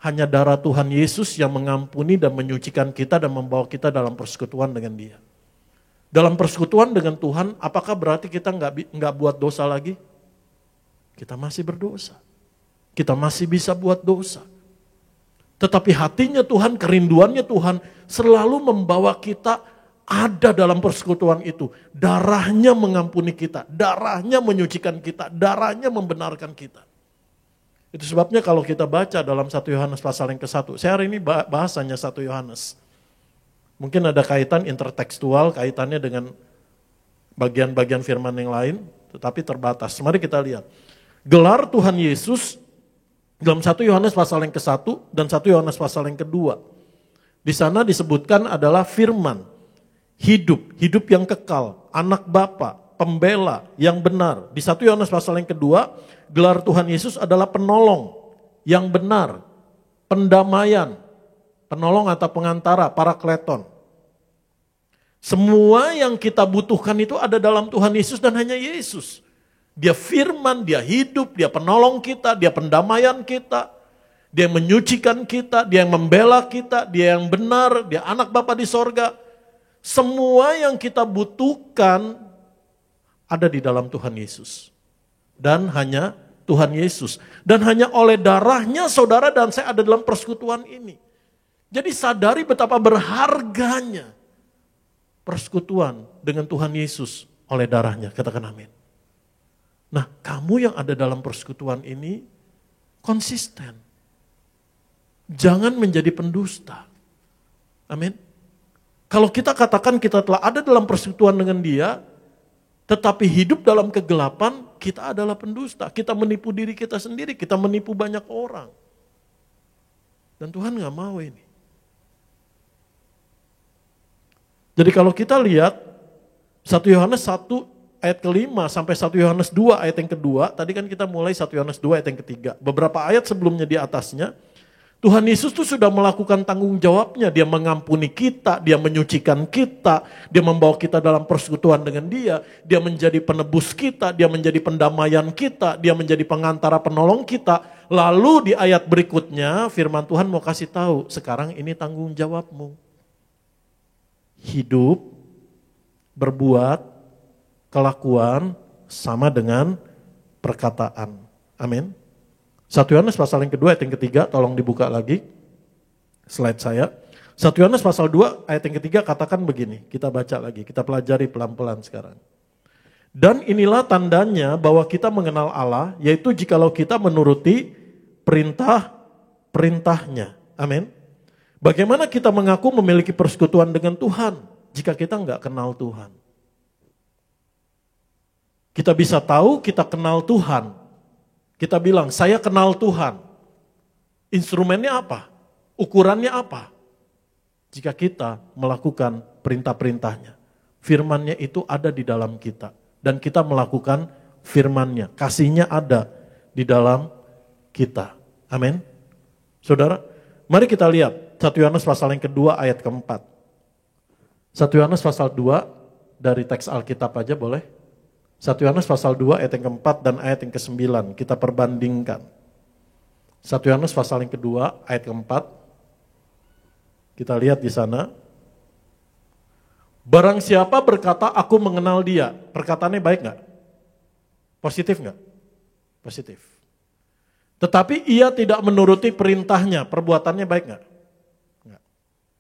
hanya darah Tuhan Yesus yang mengampuni dan menyucikan kita dan membawa kita dalam persekutuan dengan dia. Dalam persekutuan dengan Tuhan, apakah berarti kita nggak buat dosa lagi? Kita masih berdosa. Kita masih bisa buat dosa. Tetapi hatinya Tuhan, kerinduannya Tuhan selalu membawa kita ada dalam persekutuan itu. Darahnya mengampuni kita, darahnya menyucikan kita, darahnya membenarkan kita. Itu sebabnya kalau kita baca dalam 1 Yohanes pasal yang ke-1, saya hari ini bahasanya 1 Yohanes. Mungkin ada kaitan intertekstual, kaitannya dengan bagian-bagian firman yang lain, tetapi terbatas. Mari kita lihat. Gelar Tuhan Yesus dalam 1 Yohanes pasal yang ke-1 dan 1 Yohanes pasal yang ke-2. Di sana disebutkan adalah firman, hidup yang kekal, anak Bapa, pembela yang benar. Di 1 Yohanes pasal yang kedua, gelar Tuhan Yesus adalah penolong yang benar, pendamaian, penolong atau pengantara, parakleton. Semua yang kita butuhkan itu ada dalam Tuhan Yesus dan hanya Yesus. Dia firman, dia hidup, dia penolong kita, dia pendamaian kita, dia menyucikan kita, dia yang membela kita, dia yang benar, dia anak Bapa di sorga. Semua yang kita butuhkan ada di dalam Tuhan Yesus. Dan hanya Tuhan Yesus. Dan hanya oleh darahnya saudara dan saya ada dalam persekutuan ini. Jadi sadari betapa berharganya persekutuan dengan Tuhan Yesus oleh darahnya. Katakan amin. Nah, kamu yang ada dalam persekutuan ini konsisten. Jangan menjadi pendusta. Amin. Kalau kita katakan kita telah ada dalam persekutuan dengan dia, tetapi hidup dalam kegelapan, kita adalah pendusta. Kita menipu diri kita sendiri, kita menipu banyak orang. Dan Tuhan gak mau ini. Jadi kalau kita lihat 1 Yohanes 1 ayat ke-5 sampai 1 Yohanes 2 ayat yang kedua, tadi kan kita mulai 1 Yohanes 2 ayat yang ketiga. Beberapa ayat sebelumnya di atasnya, Tuhan Yesus tuh sudah melakukan tanggung jawabnya. Dia mengampuni kita, dia menyucikan kita, dia membawa kita dalam persekutuan dengan dia menjadi penebus kita, dia menjadi pendamaian kita, dia menjadi pengantara penolong kita. Lalu di ayat berikutnya firman Tuhan mau kasih tahu, sekarang ini tanggung jawabmu. Hidup, berbuat, kelakuan sama dengan perkataan. Amin. 1 Yohanes pasal yang kedua ayat yang ketiga, tolong dibuka lagi slide saya. 1 Yohanes pasal 2 ayat yang ketiga katakan begini, kita baca lagi, kita pelajari pelan-pelan sekarang. Dan inilah tandanya bahwa kita mengenal Allah, yaitu jikalau kita menuruti perintah-perintahnya. Amin. Bagaimana kita mengaku memiliki persekutuan dengan Tuhan jika kita enggak kenal Tuhan? Kita bisa tahu kita kenal Tuhan. Kita bilang, saya kenal Tuhan. Instrumennya apa? Ukurannya apa? Jika kita melakukan perintah-perintahnya. Firman-Nya itu ada di dalam kita. Dan kita melakukan firman-Nya. Kasih-Nya ada di dalam kita. Amin. Saudara, mari kita lihat 1 Yohanes pasal yang kedua ayat keempat. 1 Yohanes pasal 2 dari teks Alkitab aja boleh. 1 Yohanes pasal 2 ayat yang keempat dan ayat yang ke-9 kita perbandingkan. 1 Yohanes pasal yang kedua ayat keempat. Kita lihat di sana. Barang siapa berkata aku mengenal dia, perkataannya baik gak? Positif gak? Positif. Tetapi ia tidak menuruti perintahnya, perbuatannya baik gak? Enggak.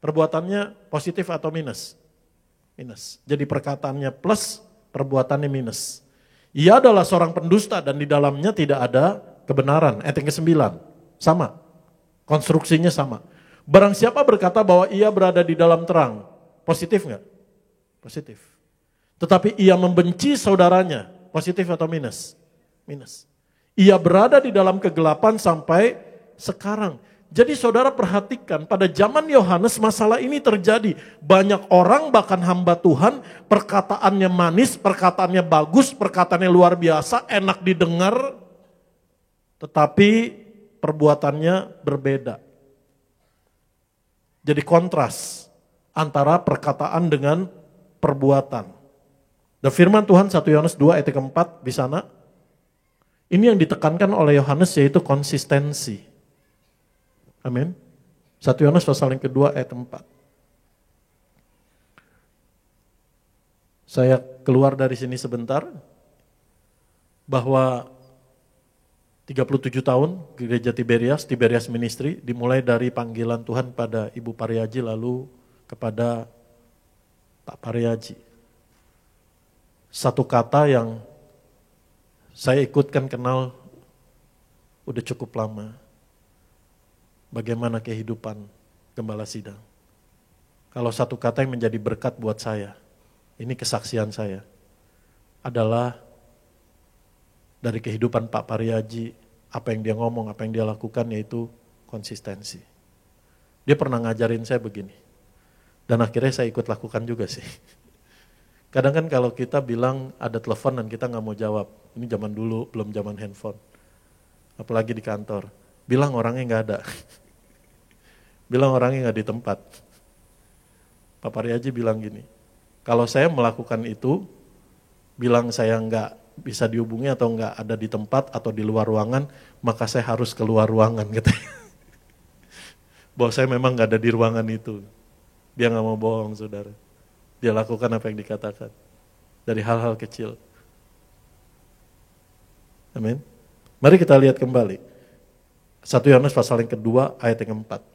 Perbuatannya positif atau minus? Minus. Jadi perkataannya plus, perbuatannya minus. Ia adalah seorang pendusta dan di dalamnya tidak ada kebenaran. Ayat yang ke-9, sama. Konstruksinya sama. Barang siapa berkata bahwa ia berada di dalam terang, positif enggak? Positif. Tetapi ia membenci saudaranya, positif atau minus? Minus. Ia berada di dalam kegelapan sampai sekarang. Jadi saudara perhatikan, pada zaman Yohanes masalah ini terjadi. Banyak orang bahkan hamba Tuhan, perkataannya manis, perkataannya bagus, perkataannya luar biasa, enak didengar. Tetapi perbuatannya berbeda. Jadi kontras antara perkataan dengan perbuatan. Dan firman Tuhan 1 Yohanes 2 ayat keempat di sana. Ini yang ditekankan oleh Yohanes yaitu konsistensi. Amin. 1 Yohanes pasal yang kedua ayat 4. Saya keluar dari sini sebentar. Bahwa 37 tahun gereja Tiberias Ministry dimulai dari panggilan Tuhan pada Ibu Pariaji lalu kepada Pak Pariaji. Satu kata yang saya ikutkan kenal udah cukup lama. Bagaimana kehidupan gembala sidang. Kalau satu kata yang menjadi berkat buat saya, ini kesaksian saya, adalah dari kehidupan Pak Pariaji, apa yang dia ngomong, apa yang dia lakukan yaitu konsistensi. Dia pernah ngajarin saya begini, dan akhirnya saya ikut lakukan juga sih. Kadang kan kalau kita bilang ada telepon dan kita gak mau jawab, ini zaman dulu, belum zaman handphone, apalagi di kantor, bilang orangnya gak ada. Bilang orangnya gak di tempat. Pak Pariaji bilang gini, kalau saya melakukan itu, bilang saya gak bisa dihubungi atau gak ada di tempat atau di luar ruangan, maka saya harus keluar ruangan gitu. Bahwa saya memang gak ada di ruangan itu. Dia gak mau bohong saudara. Dia lakukan apa yang dikatakan. Dari hal-hal kecil. Amin. Mari kita lihat kembali. 1 Yohanes pasal yang kedua ayat yang keempat.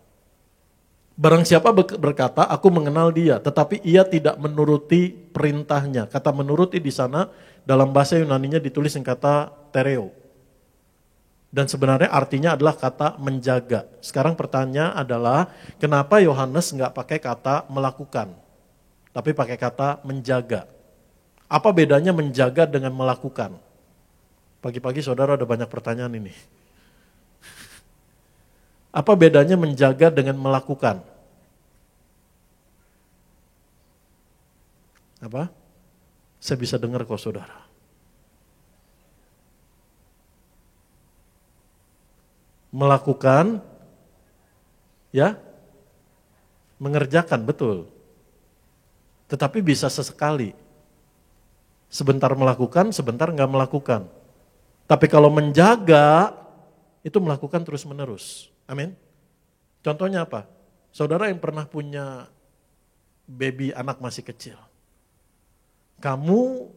Barang siapa berkata, aku mengenal dia, tetapi ia tidak menuruti perintahnya. Kata menuruti di sana, dalam bahasa Yunaninya ditulis yang kata tereo. Dan sebenarnya artinya adalah kata menjaga. Sekarang pertanyaan adalah, kenapa Yohanes nggak pakai kata melakukan, tapi pakai kata menjaga? Apa bedanya menjaga dengan melakukan? Pagi-pagi saudara ada banyak pertanyaan ini. Apa bedanya menjaga dengan melakukan? Apa? Saya bisa dengar kok saudara. Melakukan, ya, mengerjakan, betul. Tetapi bisa sesekali. Sebentar melakukan, sebentar enggak melakukan. Tapi kalau menjaga, itu melakukan terus-menerus. Amin. Contohnya apa? Saudara yang pernah punya baby anak masih kecil. Kamu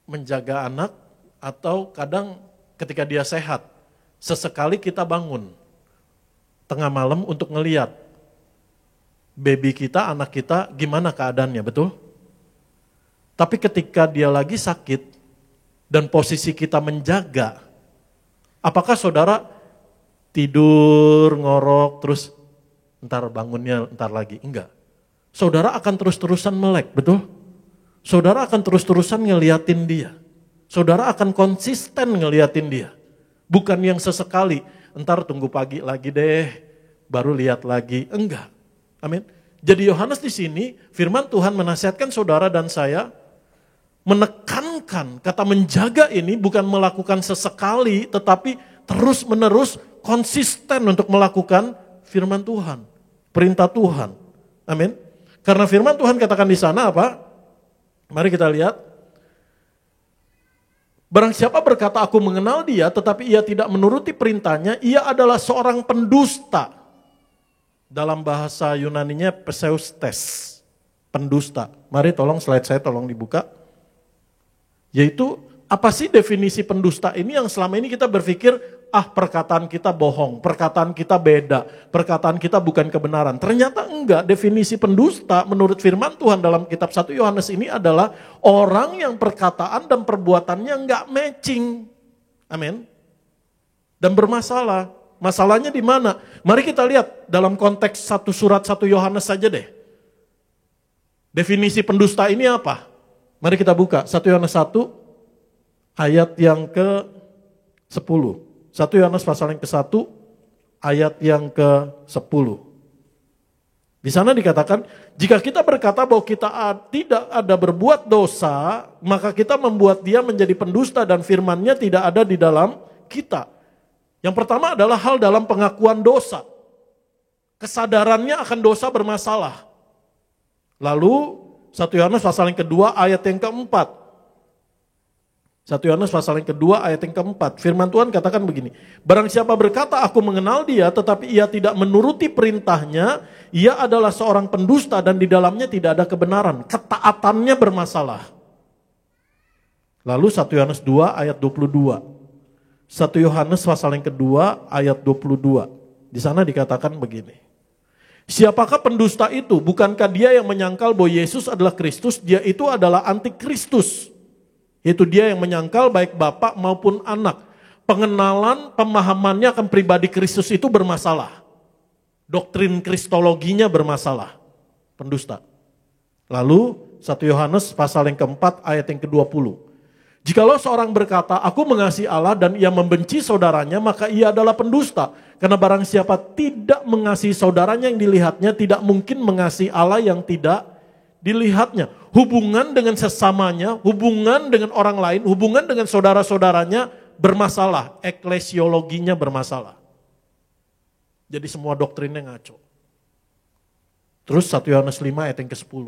menjaga anak atau kadang ketika dia sehat, sesekali kita bangun tengah malam untuk ngeliat baby kita, anak kita gimana keadaannya, betul? Tapi ketika dia lagi sakit dan posisi kita menjaga, apakah saudara tidur, ngorok, terus ntar bangunnya ntar lagi? Enggak. Saudara akan terus-terusan melek, betul? Saudara akan terus-terusan ngeliatin dia. Saudara akan konsisten ngeliatin dia. Bukan yang sesekali, ntar tunggu pagi lagi deh, baru lihat lagi. Enggak. Amin. Jadi Yohanes di sini, firman Tuhan menasihatkan saudara dan saya, menekankan kata menjaga ini bukan melakukan sesekali, tetapi terus-menerus konsisten untuk melakukan firman Tuhan, perintah Tuhan. Amin. Karena firman Tuhan katakan di sana apa? Mari kita lihat. Barang siapa berkata aku mengenal dia, tetapi ia tidak menuruti perintahnya, ia adalah seorang pendusta. Dalam bahasa Yunaninya pseustes, pendusta. Mari tolong slide saya tolong dibuka. Yaitu apa sih definisi pendusta ini yang selama ini kita berpikir, perkataan kita bohong, perkataan kita beda, perkataan kita bukan kebenaran. Ternyata enggak, definisi pendusta menurut firman Tuhan dalam kitab 1 Yohanes ini adalah orang yang perkataan dan perbuatannya enggak matching. Amin. Dan bermasalah. Masalahnya di mana? Mari kita lihat dalam konteks satu surat 1 Yohanes saja deh. Definisi pendusta ini apa? Mari kita buka 1 Yohanes 1 ayat yang ke 1 Yohanes pasal yang ke-1 ayat yang ke-10. Di sana dikatakan, jika kita berkata bahwa kita tidak ada berbuat dosa, maka kita membuat dia menjadi pendusta dan firman-Nya tidak ada di dalam kita. Yang pertama adalah hal dalam pengakuan dosa. Kesadarannya akan dosa bermasalah. Lalu 1 Yohanes pasal yang kedua ayat yang keempat. 1 Yohanes pasal yang kedua ayat yang keempat. Firman Tuhan katakan begini. Barang siapa berkata aku mengenal dia tetapi ia tidak menuruti perintahnya, ia adalah seorang pendusta dan di dalamnya tidak ada kebenaran. Ketaatannya bermasalah. Lalu 1 Yohanes 2 ayat 22. 1 Yohanes pasal yang kedua ayat 22. Di sana dikatakan begini. Siapakah pendusta itu? Bukankah dia yang menyangkal bahwa Yesus adalah Kristus? Dia itu adalah antikristus. Yaitu dia yang menyangkal baik bapak maupun anak. Pengenalan, pemahamannya akan pribadi Kristus itu bermasalah. Doktrin kristologinya bermasalah. Pendusta. Lalu 1 Yohanes pasal yang keempat ayat yang ke-20. Jikalau seorang berkata, aku mengasihi Allah dan ia membenci saudaranya, maka ia adalah pendusta. Karena barang siapa tidak mengasihi saudaranya yang dilihatnya, tidak mungkin mengasihi Allah yang tidak dilihatnya. Hubungan dengan sesamanya, hubungan dengan orang lain, hubungan dengan saudara-saudaranya bermasalah. Eklesiologinya bermasalah. Jadi semua doktrinnya ngaco. Terus 1 Yohanes 5 ayat yang ke-10.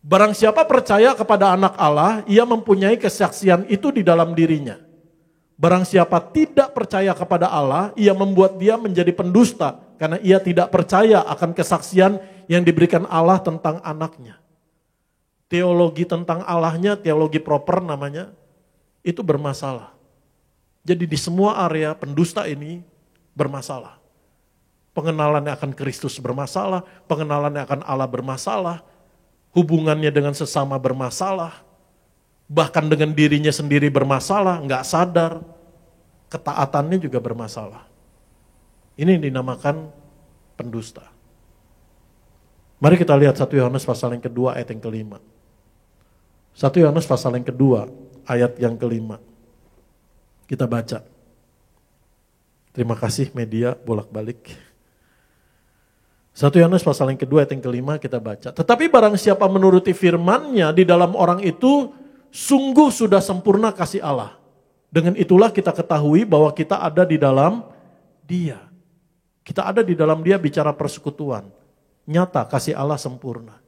Barang siapa percaya kepada anak Allah, ia mempunyai kesaksian itu di dalam dirinya. Barang siapa tidak percaya kepada Allah, ia membuat dia menjadi pendusta. Karena ia tidak percaya akan kesaksian yang diberikan Allah tentang anaknya. Teologi tentang Allahnya, teologi proper namanya, itu bermasalah. Jadi di semua area pendusta ini bermasalah. Pengenalannya akan Kristus bermasalah, pengenalannya akan Allah bermasalah, hubungannya dengan sesama bermasalah, bahkan dengan dirinya sendiri bermasalah, nggak sadar, ketaatannya juga bermasalah. Ini yang dinamakan pendusta. Mari kita lihat 1 Yohanes pasal yang kedua ayat yang kelima. 1 Yohanes pasal yang kedua ayat yang kelima. Kita baca. Terima kasih media bolak-balik. 1 Yohanes pasal yang kedua ayat yang kelima kita baca. Tetapi barang siapa menuruti firman-Nya di dalam orang itu sungguh sudah sempurna kasih Allah. Dengan itulah kita ketahui bahwa kita ada di dalam Dia. Kita ada di dalam Dia bicara persekutuan. Nyata kasih Allah sempurna.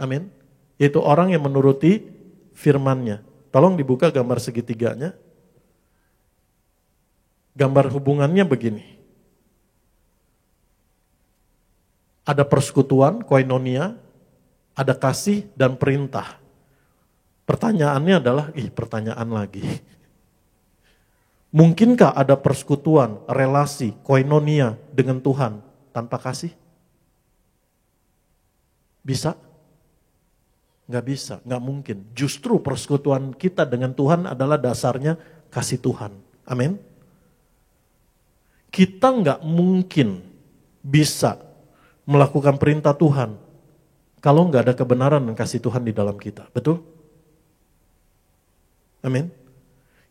Amin. Yaitu orang yang menuruti firman-Nya. Tolong dibuka gambar segitiganya. Gambar hubungannya begini. Ada persekutuan, koinonia, ada kasih dan perintah. Pertanyaannya adalah, pertanyaan lagi. Mungkinkah ada persekutuan, relasi, koinonia dengan Tuhan tanpa kasih? Bisa? Nggak bisa, nggak mungkin. Justru persekutuan kita dengan Tuhan adalah dasarnya kasih Tuhan. Amin. Kita nggak mungkin bisa melakukan perintah Tuhan kalau nggak ada kebenaran dan kasih Tuhan di dalam kita. Betul? Amin.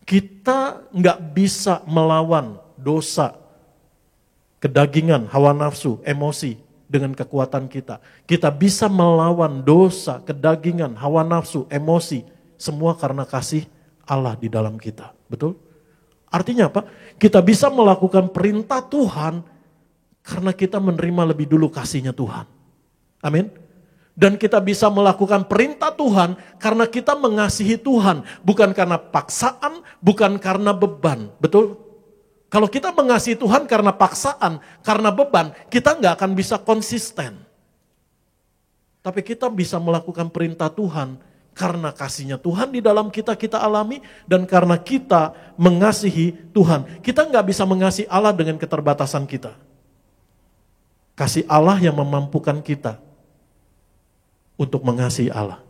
Kita nggak bisa melawan dosa, kedagingan, hawa nafsu, emosi dengan kekuatan kita. Kita bisa melawan dosa, kedagingan, hawa nafsu, emosi, semua karena kasih Allah di dalam kita. Betul? Artinya apa? Kita bisa melakukan perintah Tuhan karena kita menerima lebih dulu kasihnya Tuhan. Amin. Dan kita bisa melakukan perintah Tuhan karena kita mengasihi Tuhan. Bukan karena paksaan, bukan karena beban. Betul? Kalau kita mengasihi Tuhan karena paksaan, karena beban, kita nggak akan bisa konsisten. Tapi kita bisa melakukan perintah Tuhan karena kasihnya Tuhan di dalam kita alami, dan karena kita mengasihi Tuhan. Kita nggak bisa mengasihi Allah dengan keterbatasan kita. Kasih Allah yang memampukan kita untuk mengasihi Allah.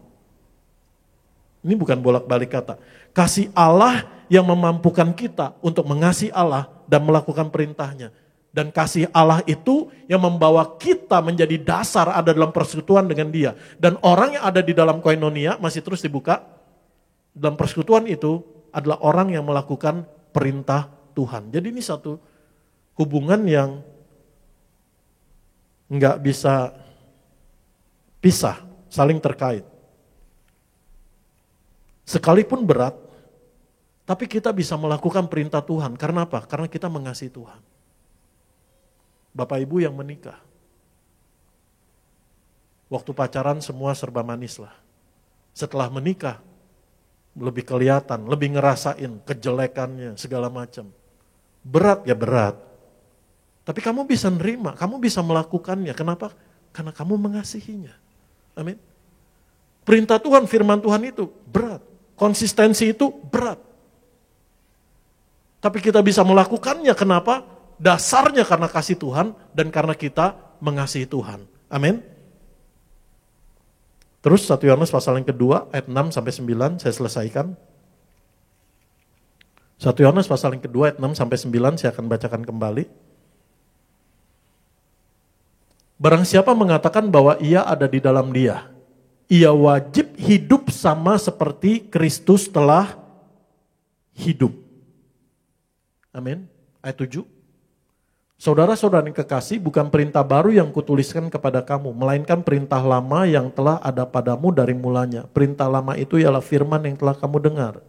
Ini bukan bolak-balik kata. Kasih Allah yang memampukan kita untuk mengasihi Allah dan melakukan perintahnya. Dan kasih Allah itu yang membawa kita menjadi dasar ada dalam persekutuan dengan Dia. Dan orang yang ada di dalam koinonia, masih terus dibuka, dalam persekutuan itu adalah orang yang melakukan perintah Tuhan. Jadi ini satu hubungan yang nggak bisa pisah, saling terkait. Sekalipun berat, tapi kita bisa melakukan perintah Tuhan. Karena apa? Karena kita mengasihi Tuhan. Bapak Ibu yang menikah, waktu pacaran semua serba manis lah. Setelah menikah, lebih kelihatan, lebih ngerasain kejelekannya, segala macam. Berat ya berat. Tapi kamu bisa nerima, kamu bisa melakukannya. Kenapa? Karena kamu mengasihinya. Amin. Perintah Tuhan, firman Tuhan itu berat. Konsistensi itu berat. Tapi kita bisa melakukannya, kenapa? Dasarnya karena kasih Tuhan dan karena kita mengasihi Tuhan. Amin. Terus 1 Yohanes pasal yang kedua ayat 6 sampai 9 saya selesaikan. 1 Yohanes pasal yang kedua ayat 6 sampai 9 saya akan bacakan kembali. Barang siapa mengatakan bahwa ia ada di dalam Dia, ia wajib hidup sama seperti Kristus telah hidup. Amin. Ayat 7. Saudara-saudara yang kekasih, bukan perintah baru yang kutuliskan kepada kamu, melainkan perintah lama yang telah ada padamu dari mulanya. Perintah lama itu ialah firman yang telah kamu dengar.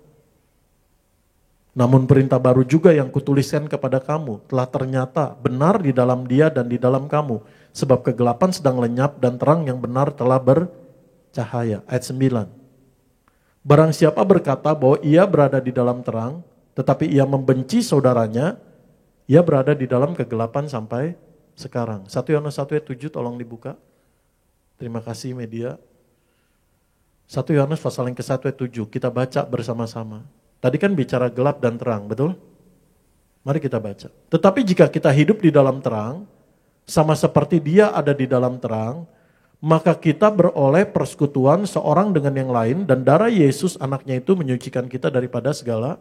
Namun perintah baru juga yang kutuliskan kepada kamu telah ternyata benar di dalam Dia dan di dalam kamu. Sebab kegelapan sedang lenyap dan terang yang benar telah bercahaya. Ayat 9. Barang siapa berkata bahwa ia berada di dalam terang, tetapi ia membenci saudaranya, ia berada di dalam kegelapan sampai sekarang. 1 Yohanes 1 ayat 7 tolong dibuka. Terima kasih media. 1 Yohanes pasal yang ke-1 ayat 7 kita baca bersama-sama. Tadi kan bicara gelap dan terang, betul? Mari kita baca. Tetapi jika kita hidup di dalam terang, sama seperti Dia ada di dalam terang, maka kita beroleh persekutuan seorang dengan yang lain dan darah Yesus anaknya itu menyucikan kita daripada segala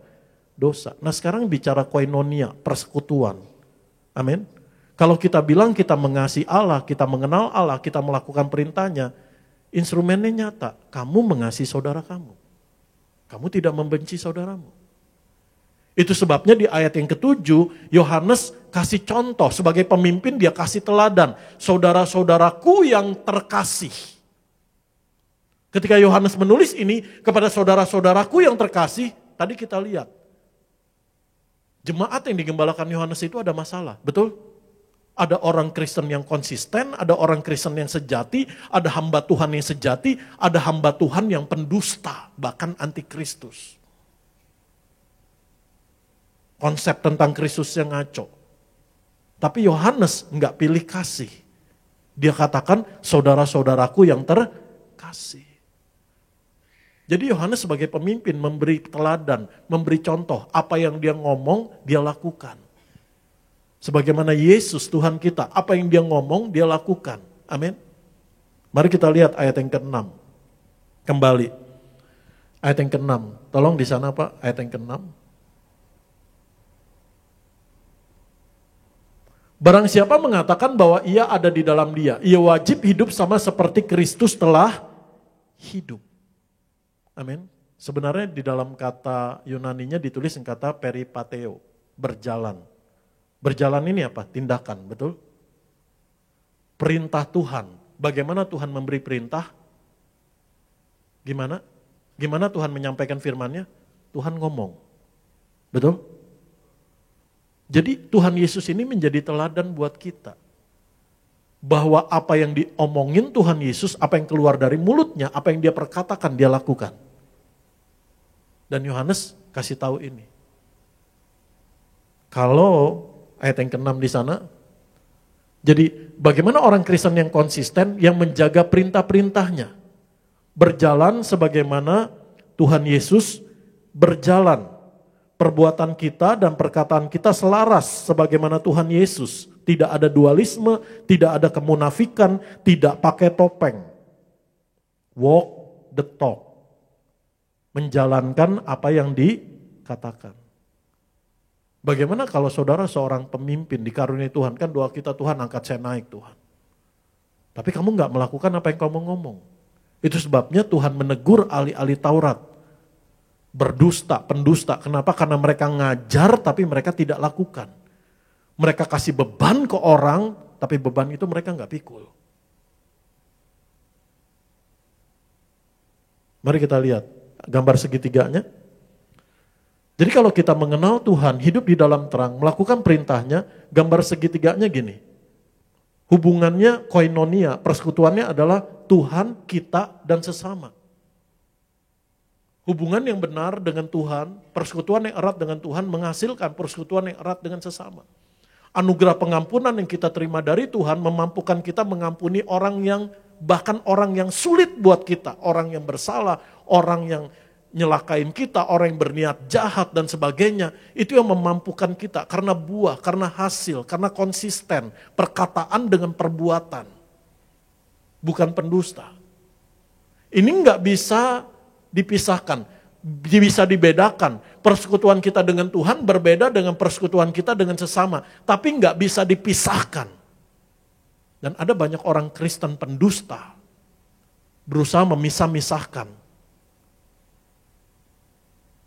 dosa. Nah sekarang bicara koinonia, persekutuan. Amin. Kalau kita bilang kita mengasihi Allah, kita mengenal Allah, kita melakukan perintahnya, instrumennya nyata. Kamu mengasihi saudara kamu. Kamu tidak membenci saudaramu. Itu sebabnya di ayat yang ke-7, Yohanes kasih contoh. Sebagai pemimpin dia kasih teladan. Saudara-saudaraku yang terkasih. Ketika Yohanes menulis ini kepada saudara-saudaraku yang terkasih, tadi kita lihat. Jemaat yang digembalakan Yohanes itu ada masalah, betul? Ada orang Kristen yang konsisten, ada orang Kristen yang sejati, ada hamba Tuhan yang sejati, ada hamba Tuhan yang pendusta, bahkan antikristus. Konsep tentang Kristus yang ngaco. Tapi Yohanes enggak pilih kasih. Dia katakan saudara-saudaraku yang terkasih. Jadi Yohanes sebagai pemimpin memberi teladan, memberi contoh. Apa yang dia ngomong, dia lakukan. Sebagaimana Yesus Tuhan kita, apa yang dia ngomong, dia lakukan. Amin. Mari kita lihat ayat yang ke-6. Kembali. Ayat yang ke-6. Tolong di sana Pak, ayat yang ke-6. Barang siapa mengatakan bahwa ia ada di dalam Dia, ia wajib hidup sama seperti Kristus telah hidup. Amin. Sebenarnya di dalam kata Yunaninya ditulis yang kata peripateo, berjalan. Berjalan ini apa? Tindakan, betul? Perintah Tuhan. Bagaimana Tuhan memberi perintah? Gimana? Gimana Tuhan menyampaikan firman-Nya? Tuhan ngomong. Betul? Jadi Tuhan Yesus ini menjadi teladan buat kita. Bahwa apa yang diomongin Tuhan Yesus, apa yang keluar dari mulutnya, apa yang dia perkatakan, dia lakukan. Dan Yohanes kasih tahu ini. Kalau ayat yang ke-6 di sana, jadi bagaimana orang Kristen yang konsisten, yang menjaga perintah-perintahnya. Berjalan sebagaimana Tuhan Yesus berjalan. Perbuatan kita dan perkataan kita selaras sebagaimana Tuhan Yesus. Tidak ada dualisme, tidak ada kemunafikan, tidak pakai topeng. Walk the talk. Menjalankan apa yang dikatakan. Bagaimana kalau saudara seorang pemimpin dikaruniai Tuhan, kan doa kita Tuhan angkat saya naik Tuhan. Tapi kamu gak melakukan apa yang kamu ngomong. Itu sebabnya Tuhan menegur ahli-ahli Taurat. berdusta, pendusta. Kenapa? Karena mereka ngajar tapi mereka tidak lakukan. Mereka kasih beban ke orang, tapi beban itu mereka nggak pikul. Mari kita lihat gambar segitiganya. Jadi kalau kita mengenal Tuhan, hidup di dalam terang, melakukan perintahnya, gambar segitiganya gini. Hubungannya koinonia, persekutuannya adalah Tuhan, kita, dan sesama. Hubungan yang benar dengan Tuhan, persekutuan yang erat dengan Tuhan menghasilkan persekutuan yang erat dengan sesama. Anugerah pengampunan yang kita terima dari Tuhan memampukan kita mengampuni orang yang, bahkan orang yang sulit buat kita. Orang yang bersalah, orang yang nyelakain kita, orang yang berniat jahat dan sebagainya. Itu yang memampukan kita karena buah, karena hasil, karena konsisten. Perkataan dengan perbuatan. Bukan pendusta. Ini nggak bisa dipisahkan, bisa dibedakan. Persekutuan kita dengan Tuhan berbeda dengan persekutuan kita dengan sesama. Tapi nggak bisa dipisahkan. Dan ada banyak orang Kristen pendusta. Berusaha memisah-misahkan.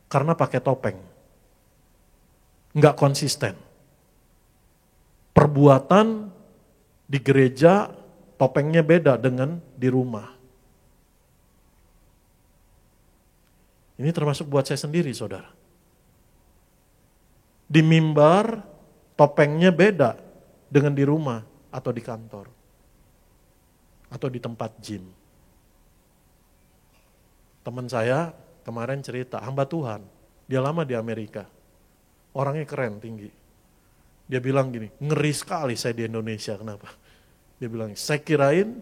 Karena pakai topeng. Nggak konsisten. Perbuatan di gereja topengnya beda dengan di rumah. Ini termasuk buat saya sendiri, saudara. Di mimbar, topengnya beda dengan di rumah atau di kantor. Atau di tempat gym. Teman saya kemarin cerita, hamba Tuhan. Dia lama di Amerika. Orangnya keren, tinggi. Dia bilang gini, ngeri sekali saya di Indonesia, kenapa? Dia bilang, saya kirain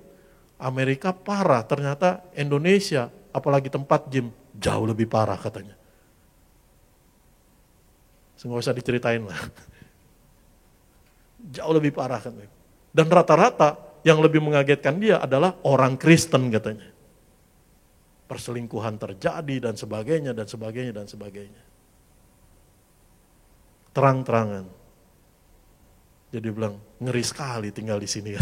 Amerika parah, ternyata Indonesia, apalagi tempat gym, jauh lebih parah katanya. Nggak usah diceritain lah. Jauh lebih parah katanya. Dan rata-rata yang lebih mengagetkan dia adalah orang Kristen katanya. Perselingkuhan terjadi dan sebagainya, dan sebagainya, dan sebagainya. Terang-terangan. Jadi bilang, ngeri sekali tinggal di sini.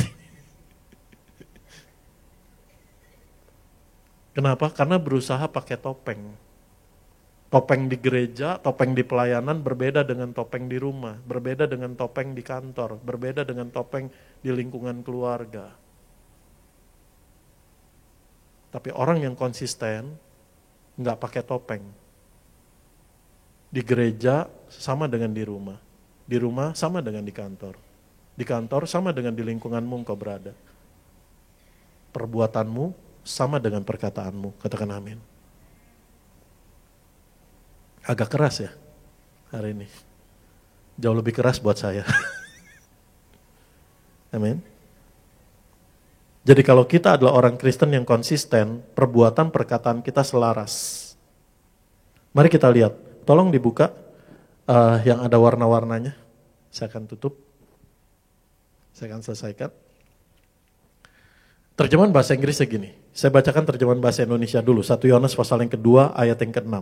Kenapa? Karena berusaha pakai topeng. Topeng di gereja, topeng di pelayanan berbeda dengan topeng di rumah, berbeda dengan topeng di kantor, berbeda dengan topeng di lingkungan keluarga. Tapi orang yang konsisten, nggak pakai topeng. Di gereja sama dengan di rumah sama dengan di kantor sama dengan di lingkunganmu engkau berada. Perbuatanmu sama dengan perkataanmu, katakan amin. Agak keras ya hari ini. Jauh lebih keras buat saya. Amin. Jadi kalau kita adalah orang Kristen yang konsisten, perbuatan perkataan kita selaras. Mari kita lihat, tolong dibuka yang ada warna-warnanya. Saya akan tutup. Saya akan selesaikan. Terjemahan bahasa Inggrisnya gini. Saya bacakan terjemahan bahasa Indonesia dulu. 1 Yohanes pasal yang kedua ayat yang ke-6.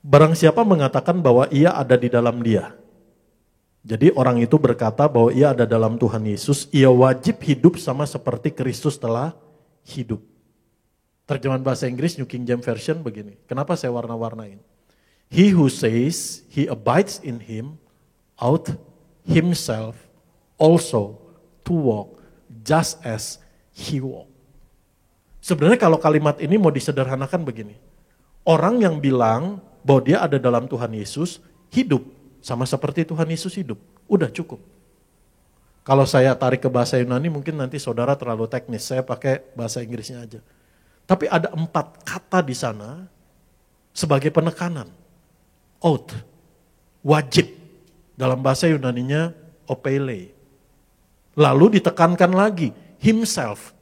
Barang siapa mengatakan bahwa ia ada di dalam dia. Jadi orang itu berkata bahwa ia ada dalam Tuhan Yesus. Ia wajib hidup sama seperti Kristus telah hidup. Terjemahan bahasa Inggris New King James Version begini. Kenapa saya warna-warnain? He who says he abides in him ought himself also to walk just as he walk. Sebenarnya kalau kalimat ini mau disederhanakan begini. Orang yang bilang bahwa dia ada dalam Tuhan Yesus, hidup sama seperti Tuhan Yesus hidup. Udah cukup. Kalau saya tarik ke bahasa Yunani mungkin nanti saudara terlalu teknis, saya pakai bahasa Inggrisnya aja. Tapi ada 4 kata di sana sebagai penekanan. Ought, wajib. Dalam bahasa Yunaninya opele. Lalu ditekankan lagi, himself.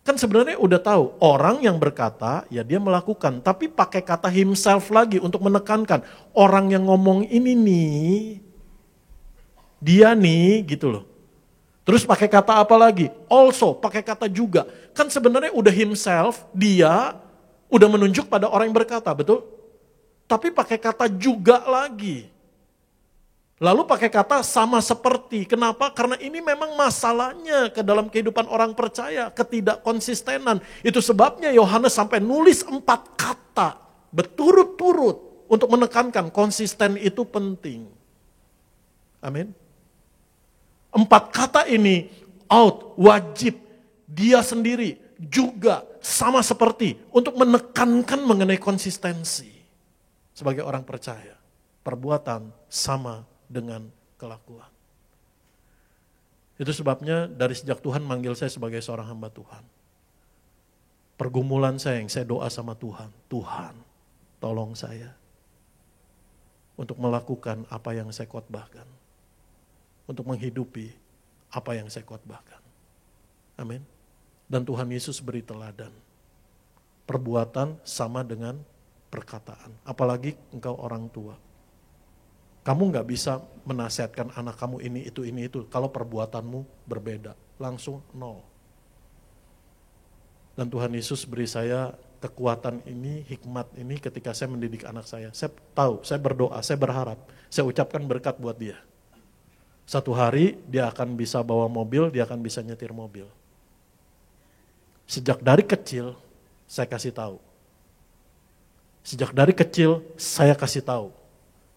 Kan sebenarnya udah tahu, orang yang berkata, ya dia melakukan. Tapi pakai kata himself lagi untuk menekankan. Orang yang ngomong ini nih, dia nih gitu loh. Terus pakai kata apa lagi? Also, pakai kata juga. Kan sebenarnya udah himself, dia udah menunjuk pada orang yang berkata, betul? Tapi pakai kata juga lagi. Lalu pakai kata sama seperti. Kenapa? Karena ini memang masalahnya ke dalam kehidupan orang percaya. Ketidakkonsistenan. Itu sebabnya Yohanes sampai nulis 4 kata berturut-turut untuk menekankan konsisten itu penting. Amin. 4 kata ini out, wajib, dia sendiri juga sama seperti untuk menekankan mengenai konsistensi. Sebagai orang percaya, perbuatan sama dengan kelakuan. Itu sebabnya dari sejak Tuhan manggil saya sebagai seorang hamba Tuhan. Pergumulan saya yang saya doa sama Tuhan. Tuhan, tolong saya untuk melakukan apa yang saya khotbahkan. Untuk menghidupi apa yang saya khotbahkan. Amin. Dan Tuhan Yesus beri teladan. Perbuatan sama dengan perkataan. Apalagi engkau orang tua. Kamu gak bisa menasihatkan anak kamu ini, itu. Kalau perbuatanmu berbeda. Langsung nol. Dan Tuhan Yesus beri saya kekuatan ini, hikmat ini ketika saya mendidik anak saya. Saya tahu, saya berdoa, saya berharap. Saya ucapkan berkat buat dia. Satu hari dia akan bisa bawa mobil, dia akan bisa nyetir mobil. Sejak dari kecil, saya kasih tahu. Sejak dari kecil, saya kasih tahu.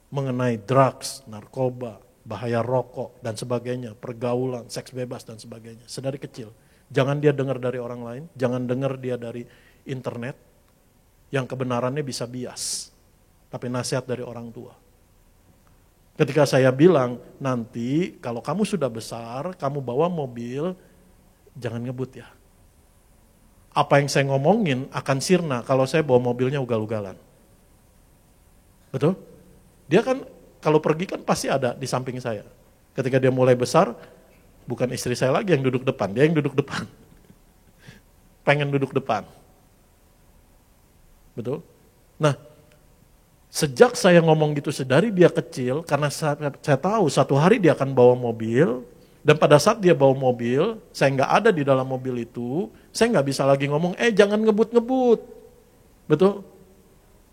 Mengenai drugs, narkoba, bahaya rokok, dan sebagainya, pergaulan, seks bebas, dan sebagainya. Sedari kecil. Jangan dia dengar dari orang lain, jangan dengar dia dari internet, yang kebenarannya bisa bias. Tapi nasihat dari orang tua. Ketika saya bilang, nanti kalau kamu sudah besar, kamu bawa mobil, jangan ngebut ya. Apa yang saya ngomongin akan sirna kalau saya bawa mobilnya ugal-ugalan. Betul? Dia kan kalau pergi kan pasti ada di samping saya. Ketika dia mulai besar, bukan istri saya lagi yang duduk depan, dia yang duduk depan. Pengen duduk depan. Betul? Nah, sejak saya ngomong gitu sedari dia kecil, karena saya tahu satu hari dia akan bawa mobil, dan pada saat dia bawa mobil, saya nggak ada di dalam mobil itu, saya nggak bisa lagi ngomong, jangan ngebut-ngebut. Betul?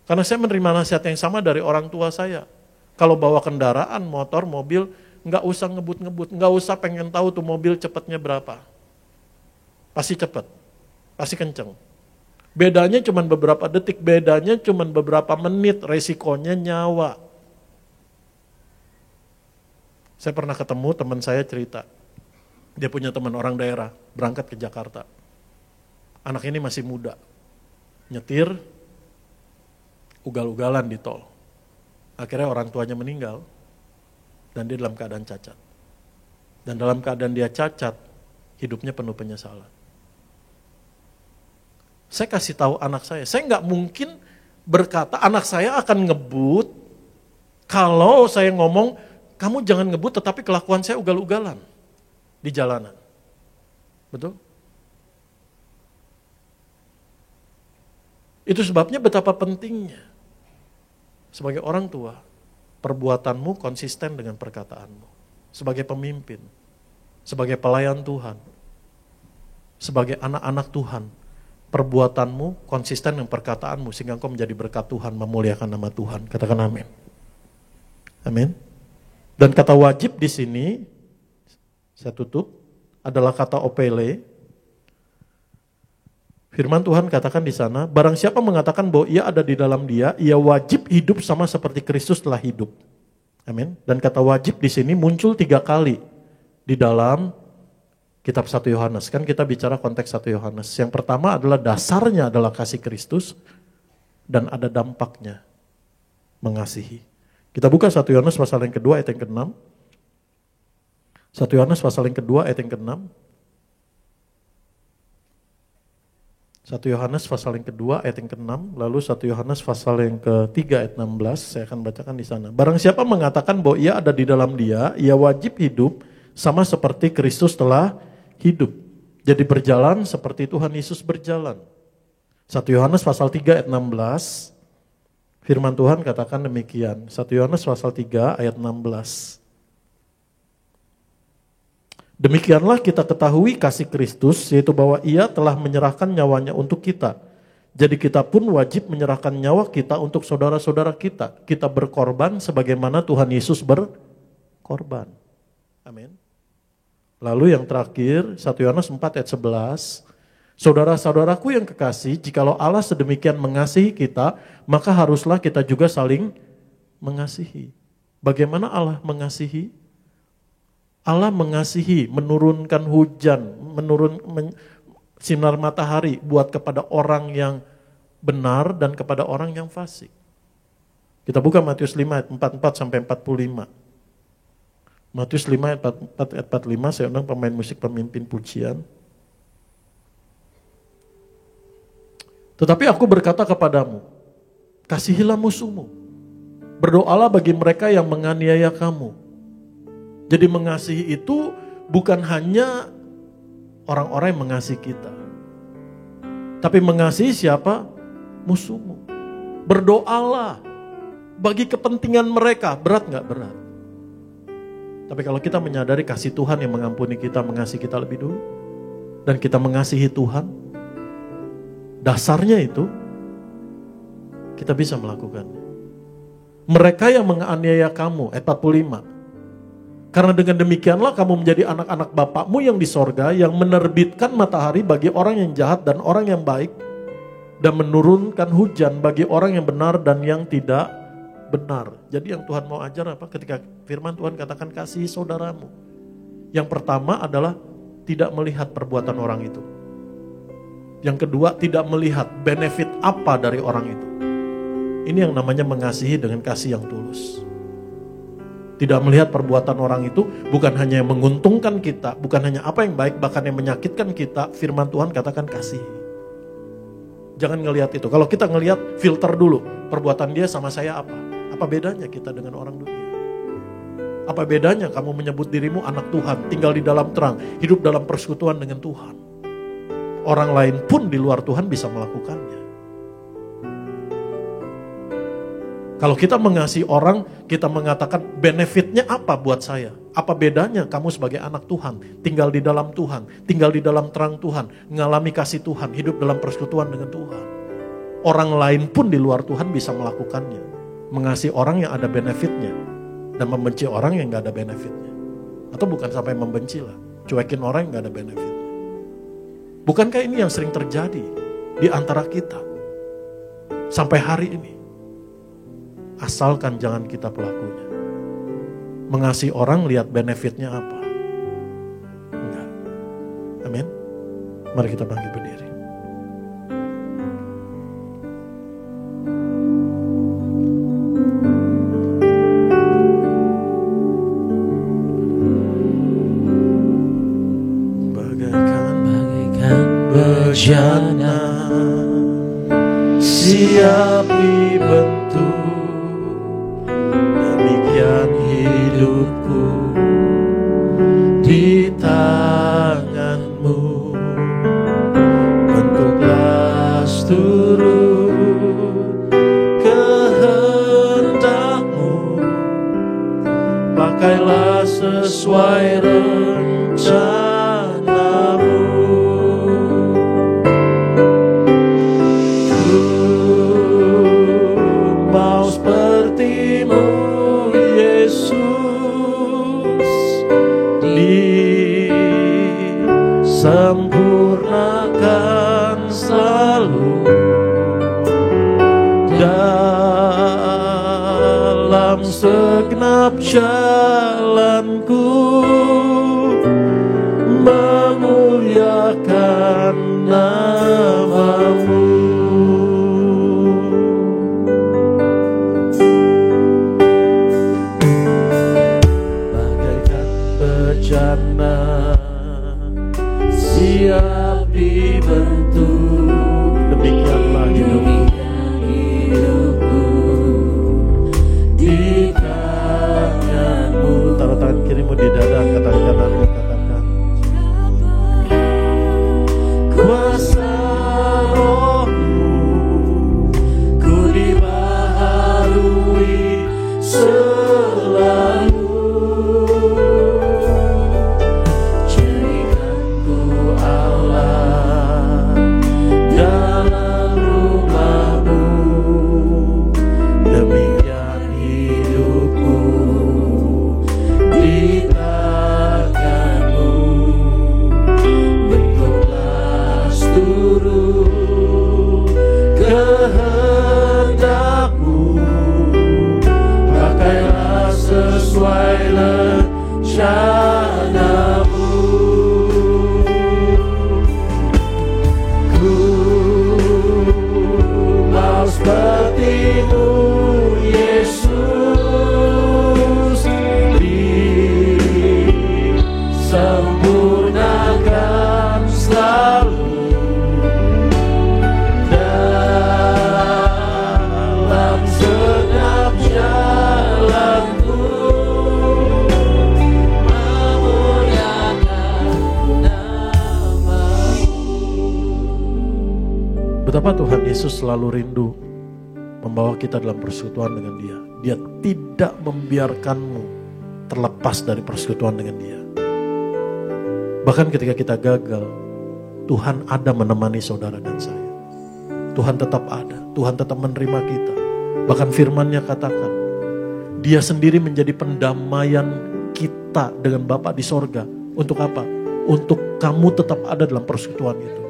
Karena saya menerima nasihat yang sama dari orang tua saya. Kalau bawa kendaraan, motor, mobil, nggak usah ngebut-ngebut, nggak usah pengen tahu tuh mobil cepatnya berapa. Pasti cepat, pasti kenceng. Bedanya cuma beberapa detik, bedanya cuma beberapa menit, resikonya nyawa. Saya pernah ketemu teman saya cerita, dia punya teman orang daerah, berangkat ke Jakarta. Anak ini masih muda, nyetir, ugal-ugalan di tol. Akhirnya orang tuanya meninggal, dan dia dalam keadaan cacat. Dan dalam keadaan dia cacat, hidupnya penuh penyesalan. Saya kasih tahu anak saya nggak mungkin berkata anak saya akan ngebut kalau saya ngomong, kamu jangan ngebut tetapi kelakuan saya ugal-ugalan di jalanan. Betul? Itu sebabnya betapa pentingnya sebagai orang tua, perbuatanmu konsisten dengan perkataanmu. Sebagai pemimpin, sebagai pelayan Tuhan, sebagai anak-anak Tuhan, perbuatanmu konsisten dengan perkataanmu sehingga engkau menjadi berkat Tuhan, memuliakan nama Tuhan. Katakan amin. Amin. Dan kata wajib di sini, saya tutup, adalah kata opele. Firman Tuhan katakan di sana, barang siapa mengatakan bahwa ia ada di dalam dia, ia wajib hidup sama seperti Kristus telah hidup. Amin. Dan kata wajib di sini muncul 3 kali di dalam kitab 1 Yohanes. Kan kita bicara konteks 1 Yohanes. Yang pertama adalah dasarnya adalah kasih Kristus dan ada dampaknya mengasihi. Kita buka 1 Yohanes pasal yang kedua ayat yang ke-6. 1 Yohanes pasal yang kedua ayat yang ke-6. 1 Yohanes pasal yang kedua ayat yang ke-6, lalu 1 Yohanes pasal yang ke-3 ayat 16, saya akan bacakan di sana. Barang siapa mengatakan bahwa ia ada di dalam dia, ia wajib hidup sama seperti Kristus telah hidup. Jadi berjalan seperti Tuhan Yesus berjalan. 1 Yohanes pasal 3 ayat 16, firman Tuhan katakan demikian. 1 Yohanes pasal 3 ayat 16. Demikianlah kita ketahui kasih Kristus, yaitu bahwa ia telah menyerahkan nyawanya untuk kita. Jadi kita pun wajib menyerahkan nyawa kita untuk saudara-saudara kita. Kita berkorban sebagaimana Tuhan Yesus korban. Amin. Lalu yang terakhir 1 Yohanes 4 ayat 11. Saudara-saudaraku yang kekasih, jikalau Allah sedemikian mengasihi kita, maka haruslah kita juga saling mengasihi. Bagaimana Allah mengasihi? Allah mengasihi, menurunkan hujan, sinar matahari buat kepada orang yang benar dan kepada orang yang fasik. Kita buka Matius 5 ayat 44 sampai 45. Matius 5 ayat 44 ayat 45, saya undang pemain musik pemimpin pujian. Tetapi aku berkata kepadamu, kasihilah musuhmu. Berdoalah bagi mereka yang menganiaya kamu. Jadi mengasihi itu bukan hanya orang-orang yang mengasihi kita. Tapi mengasihi siapa? Musuhmu. Berdoalah bagi kepentingan mereka. Berat gak? Berat. Tapi kalau kita menyadari kasih Tuhan yang mengampuni kita, mengasihi kita lebih dulu. Dan kita mengasihi Tuhan. Dasarnya itu kita bisa melakukannya. Mereka yang menganiaya kamu, ayat 45. Karena dengan demikianlah kamu menjadi anak-anak Bapakmu yang di sorga, yang menerbitkan matahari bagi orang yang jahat dan orang yang baik, dan menurunkan hujan bagi orang yang benar dan yang tidak benar. Jadi yang Tuhan mau ajar apa? Ketika firman Tuhan katakan kasihi saudaramu. Yang pertama adalah tidak melihat perbuatan orang itu. Yang kedua, tidak melihat benefit apa dari orang itu. Ini yang namanya mengasihi dengan kasih yang tulus. Tidak melihat perbuatan orang itu, bukan hanya yang menguntungkan kita, bukan hanya apa yang baik, bahkan yang menyakitkan kita. Firman Tuhan katakan kasih. Jangan ngelihat itu. Kalau kita ngelihat, filter dulu. Perbuatan dia sama saya apa? Apa bedanya kita dengan orang dunia? Apa bedanya kamu menyebut dirimu anak Tuhan, tinggal di dalam terang, hidup dalam persekutuan dengan Tuhan? Orang lain pun di luar Tuhan bisa melakukannya. Kalau kita mengasihi orang, kita mengatakan benefitnya apa buat saya? Apa bedanya kamu sebagai anak Tuhan, tinggal di dalam Tuhan, tinggal di dalam terang Tuhan, mengalami kasih Tuhan, hidup dalam persekutuan dengan Tuhan. Orang lain pun di luar Tuhan bisa melakukannya. Mengasihi orang yang ada benefitnya, dan membenci orang yang gak ada benefitnya. Atau bukan sampai membenci lah, cuekin orang yang gak ada benefitnya. Bukankah ini yang sering terjadi di antara kita sampai hari ini? Asalkan jangan kita pelakunya. Mengasihi orang lihat benefitnya apa? Enggak. Amin. Mari kita bangkit berdiri. Bagaikan Bejana siap dibentuk, demikian hidupku di tanganmu. Bentuklah seturut kehendakmu, pakailah sesuai rencanamu. Sempurnakan selalu dalam segenap jalanku, memuliakan namamu. Bagaikan bejana siap dibentuk, demikianlah hidupku di tanganmu. Taruh tangan kirimu di dada Yesus selalu rindu membawa kita dalam persekutuan dengan Dia. Dia tidak membiarkanmu terlepas dari persekutuan dengan Dia. Bahkan ketika kita gagal, Tuhan ada menemani saudara dan saya. Tuhan tetap ada, Tuhan tetap menerima kita. Bahkan firman-Nya katakan, Dia sendiri menjadi pendamaian kita dengan Bapa di sorga. Untuk apa? Untuk kamu tetap ada dalam persekutuan itu.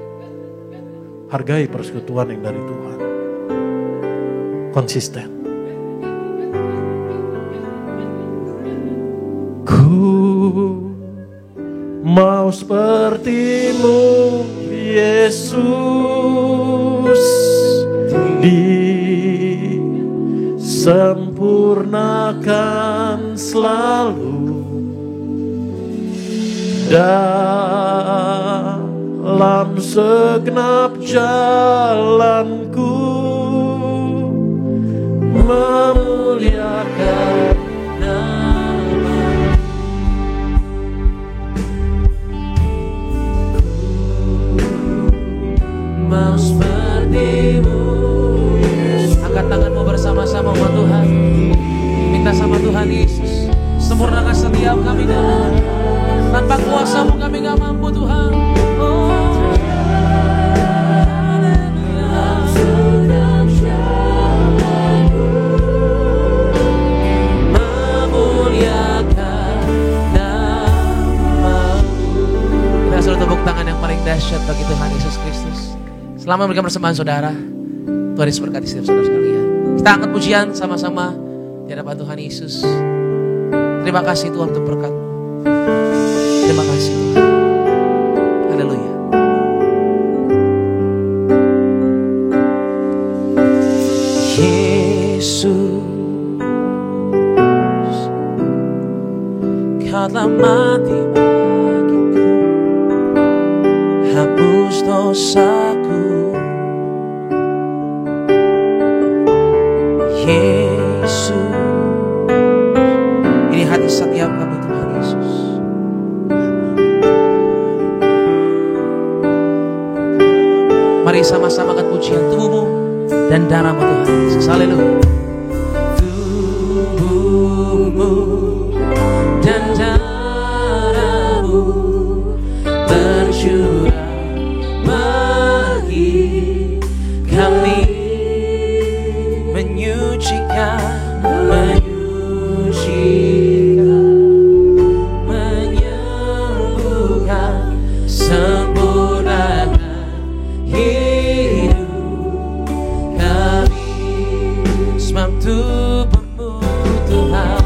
Hargai persekutuan yang dari Tuhan. Konsisten. Ku mau seperti-Mu, Yesus, disempurnakan selalu dalam segenap jalanku, memuliakan nama-Mu. Mau seperti-Mu. Angkat tanganmu bersama-sama buat Tuhan. Minta sama Tuhan Yesus, sempurnakan setiap kami Tuhan. Tanpa kuasa-Mu kami gak mampu Tuhan. Memuliakan nama-Mu. Kita suruh tepuk tangan yang paling dahsyat bagi Tuhan Yesus Kristus. Selamat memberikan persembahan saudara. Tuhan Yesus berkati setiap saudara sekalian. Kita angkat pujian sama-sama di hadapan Tuhan Yesus. Terima kasih Tuhan untuk berkat-Mu. Terima kasih Tuhan. Haleluya. Yesus, Kau telah mati bagiku, hapus dosaku. Yesus, ini hati setiap kami Tuhan Yesus. Mari sama-sama angkat pujian tubuh-Mu dan darah-Mu Tuhan Yesus. Haleluya. Tubuh-Mu dan darah-Mu bercurah bagi kami, menyucikan, menyembuhkan, sempurnakan hidup kami. Sebab tubuh-Mu Tuhan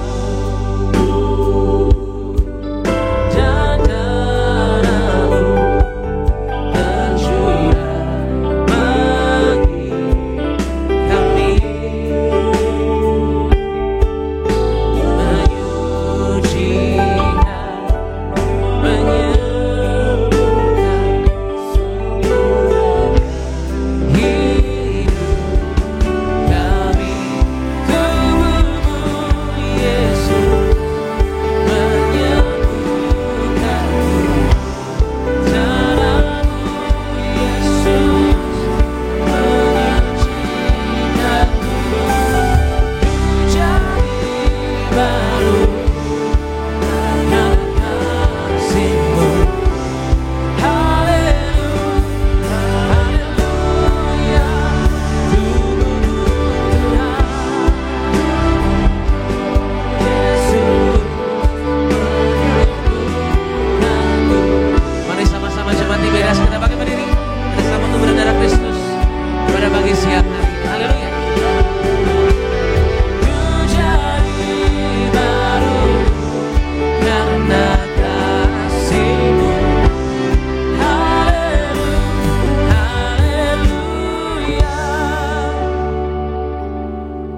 dan darah-Mu tercurah bagi kami,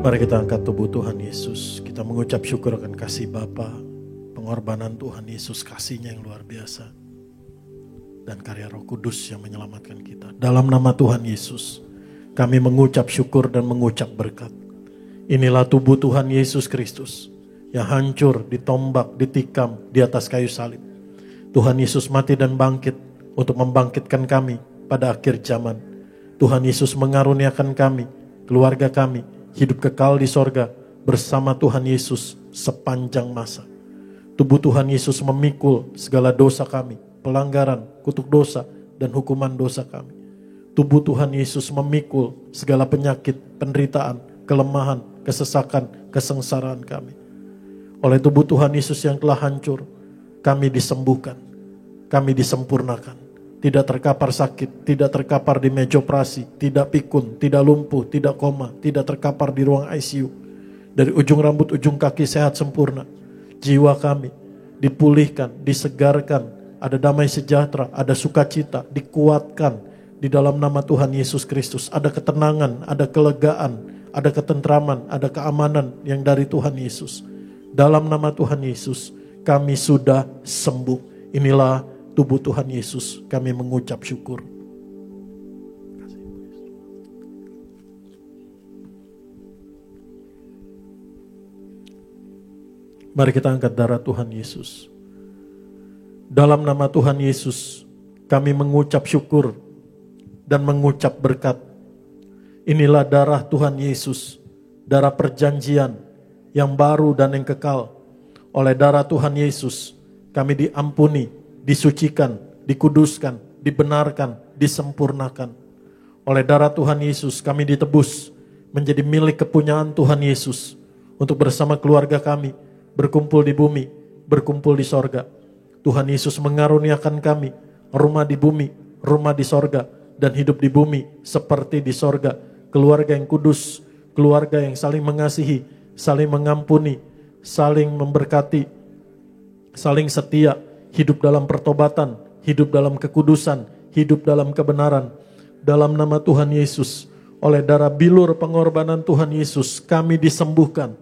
Mari kita angkat tubuh Tuhan Yesus. Kita mengucap syukur akan kasih Bapa, pengorbanan Tuhan Yesus, kasih-Nya yang luar biasa, dan karya Roh Kudus yang menyelamatkan kita. Dalam nama Tuhan Yesus, kami mengucap syukur dan mengucap berkat. Inilah tubuh Tuhan Yesus Kristus yang hancur, ditombak, ditikam di atas kayu salib. Tuhan Yesus mati dan bangkit untuk membangkitkan kami pada akhir zaman. Tuhan Yesus mengaruniakan kami, keluarga kami, hidup kekal di sorga bersama Tuhan Yesus sepanjang masa. Tubuh Tuhan Yesus memikul segala dosa kami, pelanggaran, kutuk dosa, dan hukuman dosa kami. Tubuh Tuhan Yesus memikul segala penyakit, penderitaan, kelemahan, kesesakan, kesengsaraan kami. Oleh tubuh Tuhan Yesus yang telah hancur, kami disembuhkan, kami disempurnakan. Tidak terkapar sakit, tidak terkapar di meja operasi, tidak pikun, tidak lumpuh, tidak koma, tidak terkapar di ruang ICU. Dari ujung rambut, ujung kaki sehat sempurna. Jiwa kami dipulihkan, disegarkan, ada damai sejahtera, ada sukacita, dikuatkan di dalam nama Tuhan Yesus Kristus. Ada ketenangan, ada kelegaan, ada ketentraman, ada keamanan yang dari Tuhan Yesus. Dalam nama Tuhan Yesus, kami sudah sembuh. Inilah tubuh Tuhan Yesus, kami mengucap syukur. Mari kita angkat darah Tuhan Yesus. Dalam nama Tuhan Yesus, kami mengucap syukur dan mengucap berkat. Inilah darah Tuhan Yesus, darah perjanjian yang baru dan yang kekal. Oleh darah Tuhan Yesus, kami diampuni, disucikan, dikuduskan, dibenarkan, disempurnakan. Oleh darah Tuhan Yesus, kami ditebus menjadi milik kepunyaan Tuhan Yesus untuk bersama keluarga kami berkumpul di bumi, berkumpul di sorga. Tuhan Yesus mengaruniakan kami rumah di bumi, rumah di sorga, dan hidup di bumi seperti di sorga. Keluarga yang kudus, keluarga yang saling mengasihi, saling mengampuni, saling memberkati, saling setia, hidup dalam pertobatan, hidup dalam kekudusan, hidup dalam kebenaran. Dalam nama Tuhan Yesus, oleh darah bilur pengorbanan Tuhan Yesus, kami disembuhkan.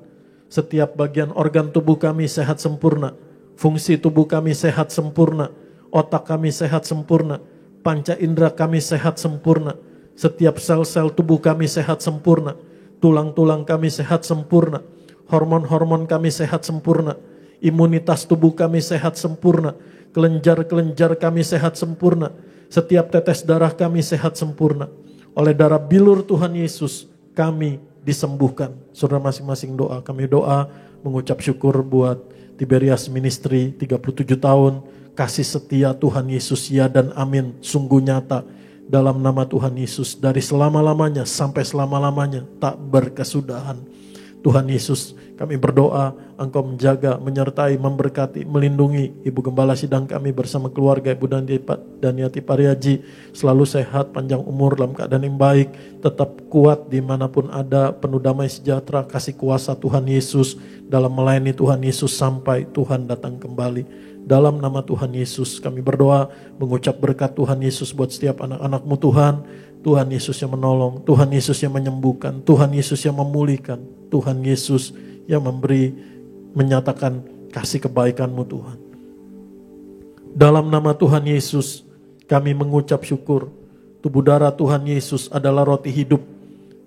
Setiap bagian organ tubuh kami sehat sempurna, fungsi tubuh kami sehat sempurna, otak kami sehat sempurna, panca indera kami sehat sempurna, setiap sel-sel tubuh kami sehat sempurna, tulang-tulang kami sehat sempurna, hormon-hormon kami sehat sempurna, imunitas tubuh kami sehat sempurna, kelenjar-kelenjar kami sehat sempurna, setiap tetes darah kami sehat sempurna. Oleh darah bilur Tuhan Yesus, kami disembuhkan. Saudara masing-masing doa, kami doa mengucap syukur buat Tiberias Ministry 37 tahun, kasih setia Tuhan Yesus ya dan amin, sungguh nyata dalam nama Tuhan Yesus dari selama-lamanya sampai selama-lamanya tak berkesudahan. Tuhan Yesus, kami berdoa Engkau menjaga, menyertai, memberkati, melindungi Ibu Gembala Sidang kami bersama keluarga Ibu Daniati Pariaji, selalu sehat, panjang umur, dalam keadaan yang baik, tetap kuat dimanapun ada, penuh damai sejahtera, kasih kuasa Tuhan Yesus dalam melayani Tuhan Yesus sampai Tuhan datang kembali. Dalam nama Tuhan Yesus kami berdoa mengucap berkat Tuhan Yesus buat setiap anak-anak-Mu Tuhan. Tuhan Yesus yang menolong, Tuhan Yesus yang menyembuhkan, Tuhan Yesus yang memulihkan, Tuhan Yesus yang memberi, menyatakan kasih kebaikan-Mu Tuhan. Dalam nama Tuhan Yesus kami mengucap syukur. Tubuh darah Tuhan Yesus adalah roti hidup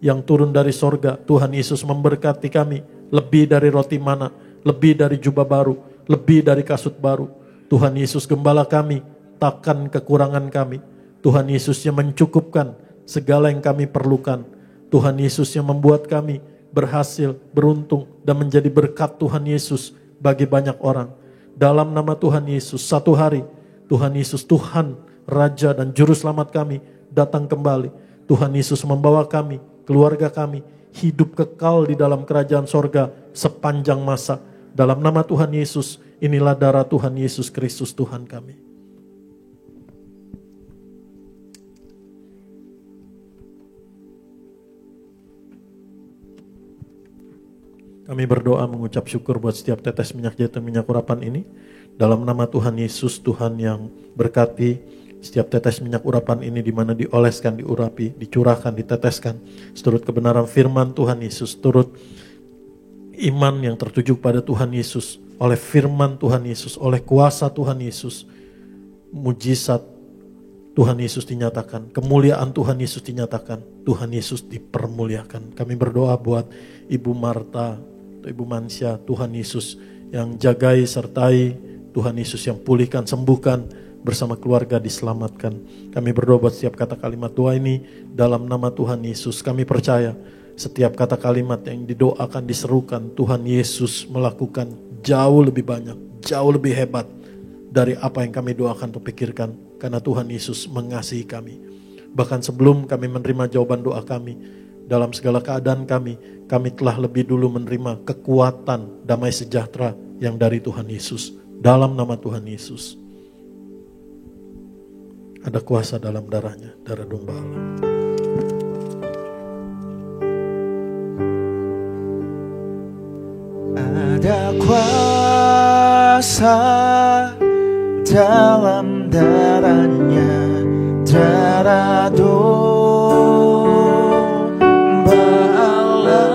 yang turun dari sorga. Tuhan Yesus memberkati kami lebih dari roti mana, lebih dari jubah baru, lebih dari kasut baru. Tuhan Yesus gembala kami, takkan kekurangan kami. Tuhan Yesus yang mencukupkan segala yang kami perlukan. Tuhan Yesus yang membuat kami berhasil, beruntung, dan menjadi berkat Tuhan Yesus bagi banyak orang. Dalam nama Tuhan Yesus, satu hari Tuhan Yesus, Tuhan, Raja dan Juru Selamat kami datang kembali. Tuhan Yesus membawa kami, keluarga kami, hidup kekal di dalam kerajaan sorga sepanjang masa. Dalam nama Tuhan Yesus, inilah darah Tuhan Yesus Kristus Tuhan kami. Kami berdoa mengucap syukur buat setiap tetes minyak zaitun, minyak urapan ini. Dalam nama Tuhan Yesus, Tuhan yang berkati setiap tetes minyak urapan ini, di mana dioleskan, diurapi, dicurahkan, diteteskan seturut kebenaran firman Tuhan Yesus, turut iman yang tertuju pada Tuhan Yesus, oleh firman Tuhan Yesus, oleh kuasa Tuhan Yesus, mujizat Tuhan Yesus dinyatakan, kemuliaan Tuhan Yesus dinyatakan, Tuhan Yesus dipermuliakan. Kami berdoa buat Ibu Marta, Ibu Mansya, Tuhan Yesus yang jagai, sertai, Tuhan Yesus yang pulihkan, sembuhkan bersama keluarga diselamatkan. Kami berdoa buat setiap kata kalimat doa ini dalam nama Tuhan Yesus. Kami percaya setiap kata kalimat yang didoakan, diserukan, Tuhan Yesus melakukan jauh lebih banyak, jauh lebih hebat dari apa yang kami doakan atau pikirkan. Karena Tuhan Yesus mengasihi kami. Bahkan sebelum kami menerima jawaban doa kami, dalam segala keadaan kami telah lebih dulu menerima kekuatan damai sejahtera yang dari Tuhan Yesus. Dalam nama Tuhan Yesus. Ada kuasa dalam darahnya, darah domba Allah. Ada kuasa dalam darahnya, darah domba Allah.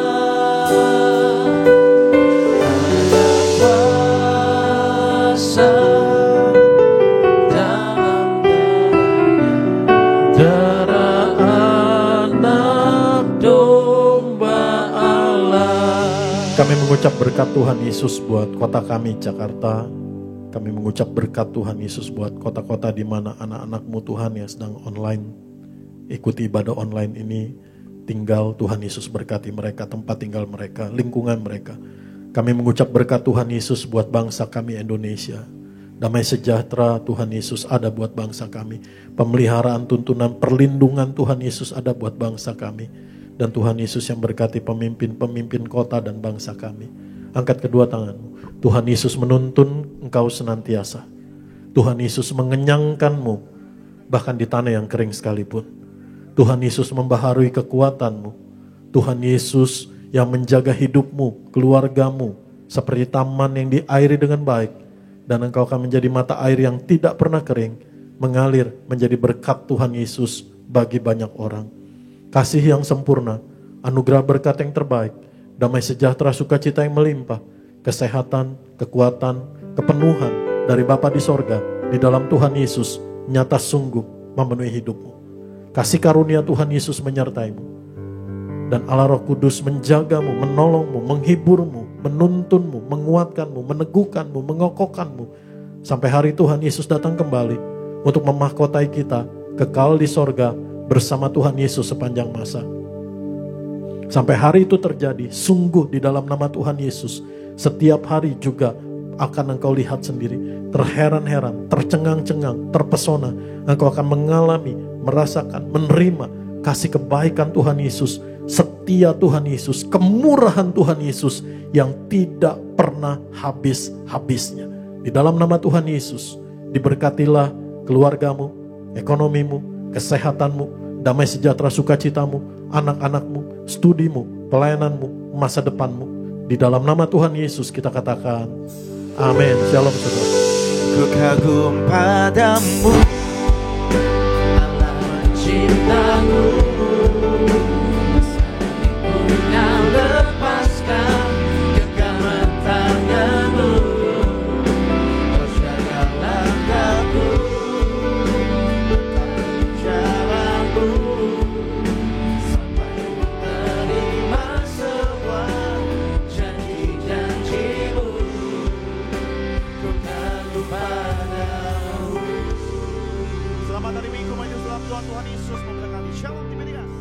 Ada kuasa dalam darahnya, darah anak domba Allah. Kami mengucap berkat Tuhan Yesus buat kota kami, Jakarta. Kami mengucap berkat Tuhan Yesus buat kota-kota di mana anak-anak-Mu Tuhan yang sedang online, ikuti ibadah online ini, tinggal Tuhan Yesus berkati mereka, tempat tinggal mereka, lingkungan mereka. Kami mengucap berkat Tuhan Yesus buat bangsa kami Indonesia. Damai sejahtera Tuhan Yesus ada buat bangsa kami. Pemeliharaan, tuntunan, perlindungan Tuhan Yesus ada buat bangsa kami. Dan Tuhan Yesus yang berkati pemimpin-pemimpin kota dan bangsa kami. Angkat kedua tanganmu. Tuhan Yesus menuntun engkau senantiasa. Tuhan Yesus mengenyangkanmu bahkan di tanah yang kering sekalipun. Tuhan Yesus membaharui kekuatanmu. Tuhan Yesus yang menjaga hidupmu, keluargamu seperti taman yang diairi dengan baik. Dan engkau akan menjadi mata air yang tidak pernah kering, mengalir menjadi berkat Tuhan Yesus bagi banyak orang. Kasih yang sempurna, anugerah berkat yang terbaik, damai sejahtera, sukacita yang melimpah, kesehatan, kekuatan, kepenuhan dari Bapa di sorga, di dalam Tuhan Yesus, nyata sungguh memenuhi hidupmu. Kasih karunia Tuhan Yesus menyertaimu. Dan Allah Roh Kudus menjagamu, menolongmu, menghiburmu, menuntunmu, menguatkanmu, meneguhkanmu, mengokohkanmu. Sampai hari Tuhan Yesus datang kembali untuk memahkotai kita, kekal di sorga bersama Tuhan Yesus sepanjang masa. Sampai hari itu terjadi, sungguh di dalam nama Tuhan Yesus, setiap hari juga akan engkau lihat sendiri, terheran-heran, tercengang-cengang, terpesona. Engkau akan mengalami, merasakan, menerima kasih kebaikan Tuhan Yesus, setia Tuhan Yesus, kemurahan Tuhan Yesus yang tidak pernah habis-habisnya. Di dalam nama Tuhan Yesus, diberkatilah keluargamu, ekonomimu, kesehatanmu, damai sejahtera sukacitamu, anak-anakmu, studimu, pelayananmu, masa depanmu. Di dalam nama Tuhan Yesus kita katakan amin. Shalom saudara. Ku kagum padamu, Allah cintaku, Kau lepaskan genggaman tanganmu, Kau jaga langkahku, tetap jalanmu, sampai ku terima semua janji-janjimu. Ku kagum padamu. Selamat hari Minggu, maju selamat Tuhan Yesus memberkati. Shalom, Tiberias.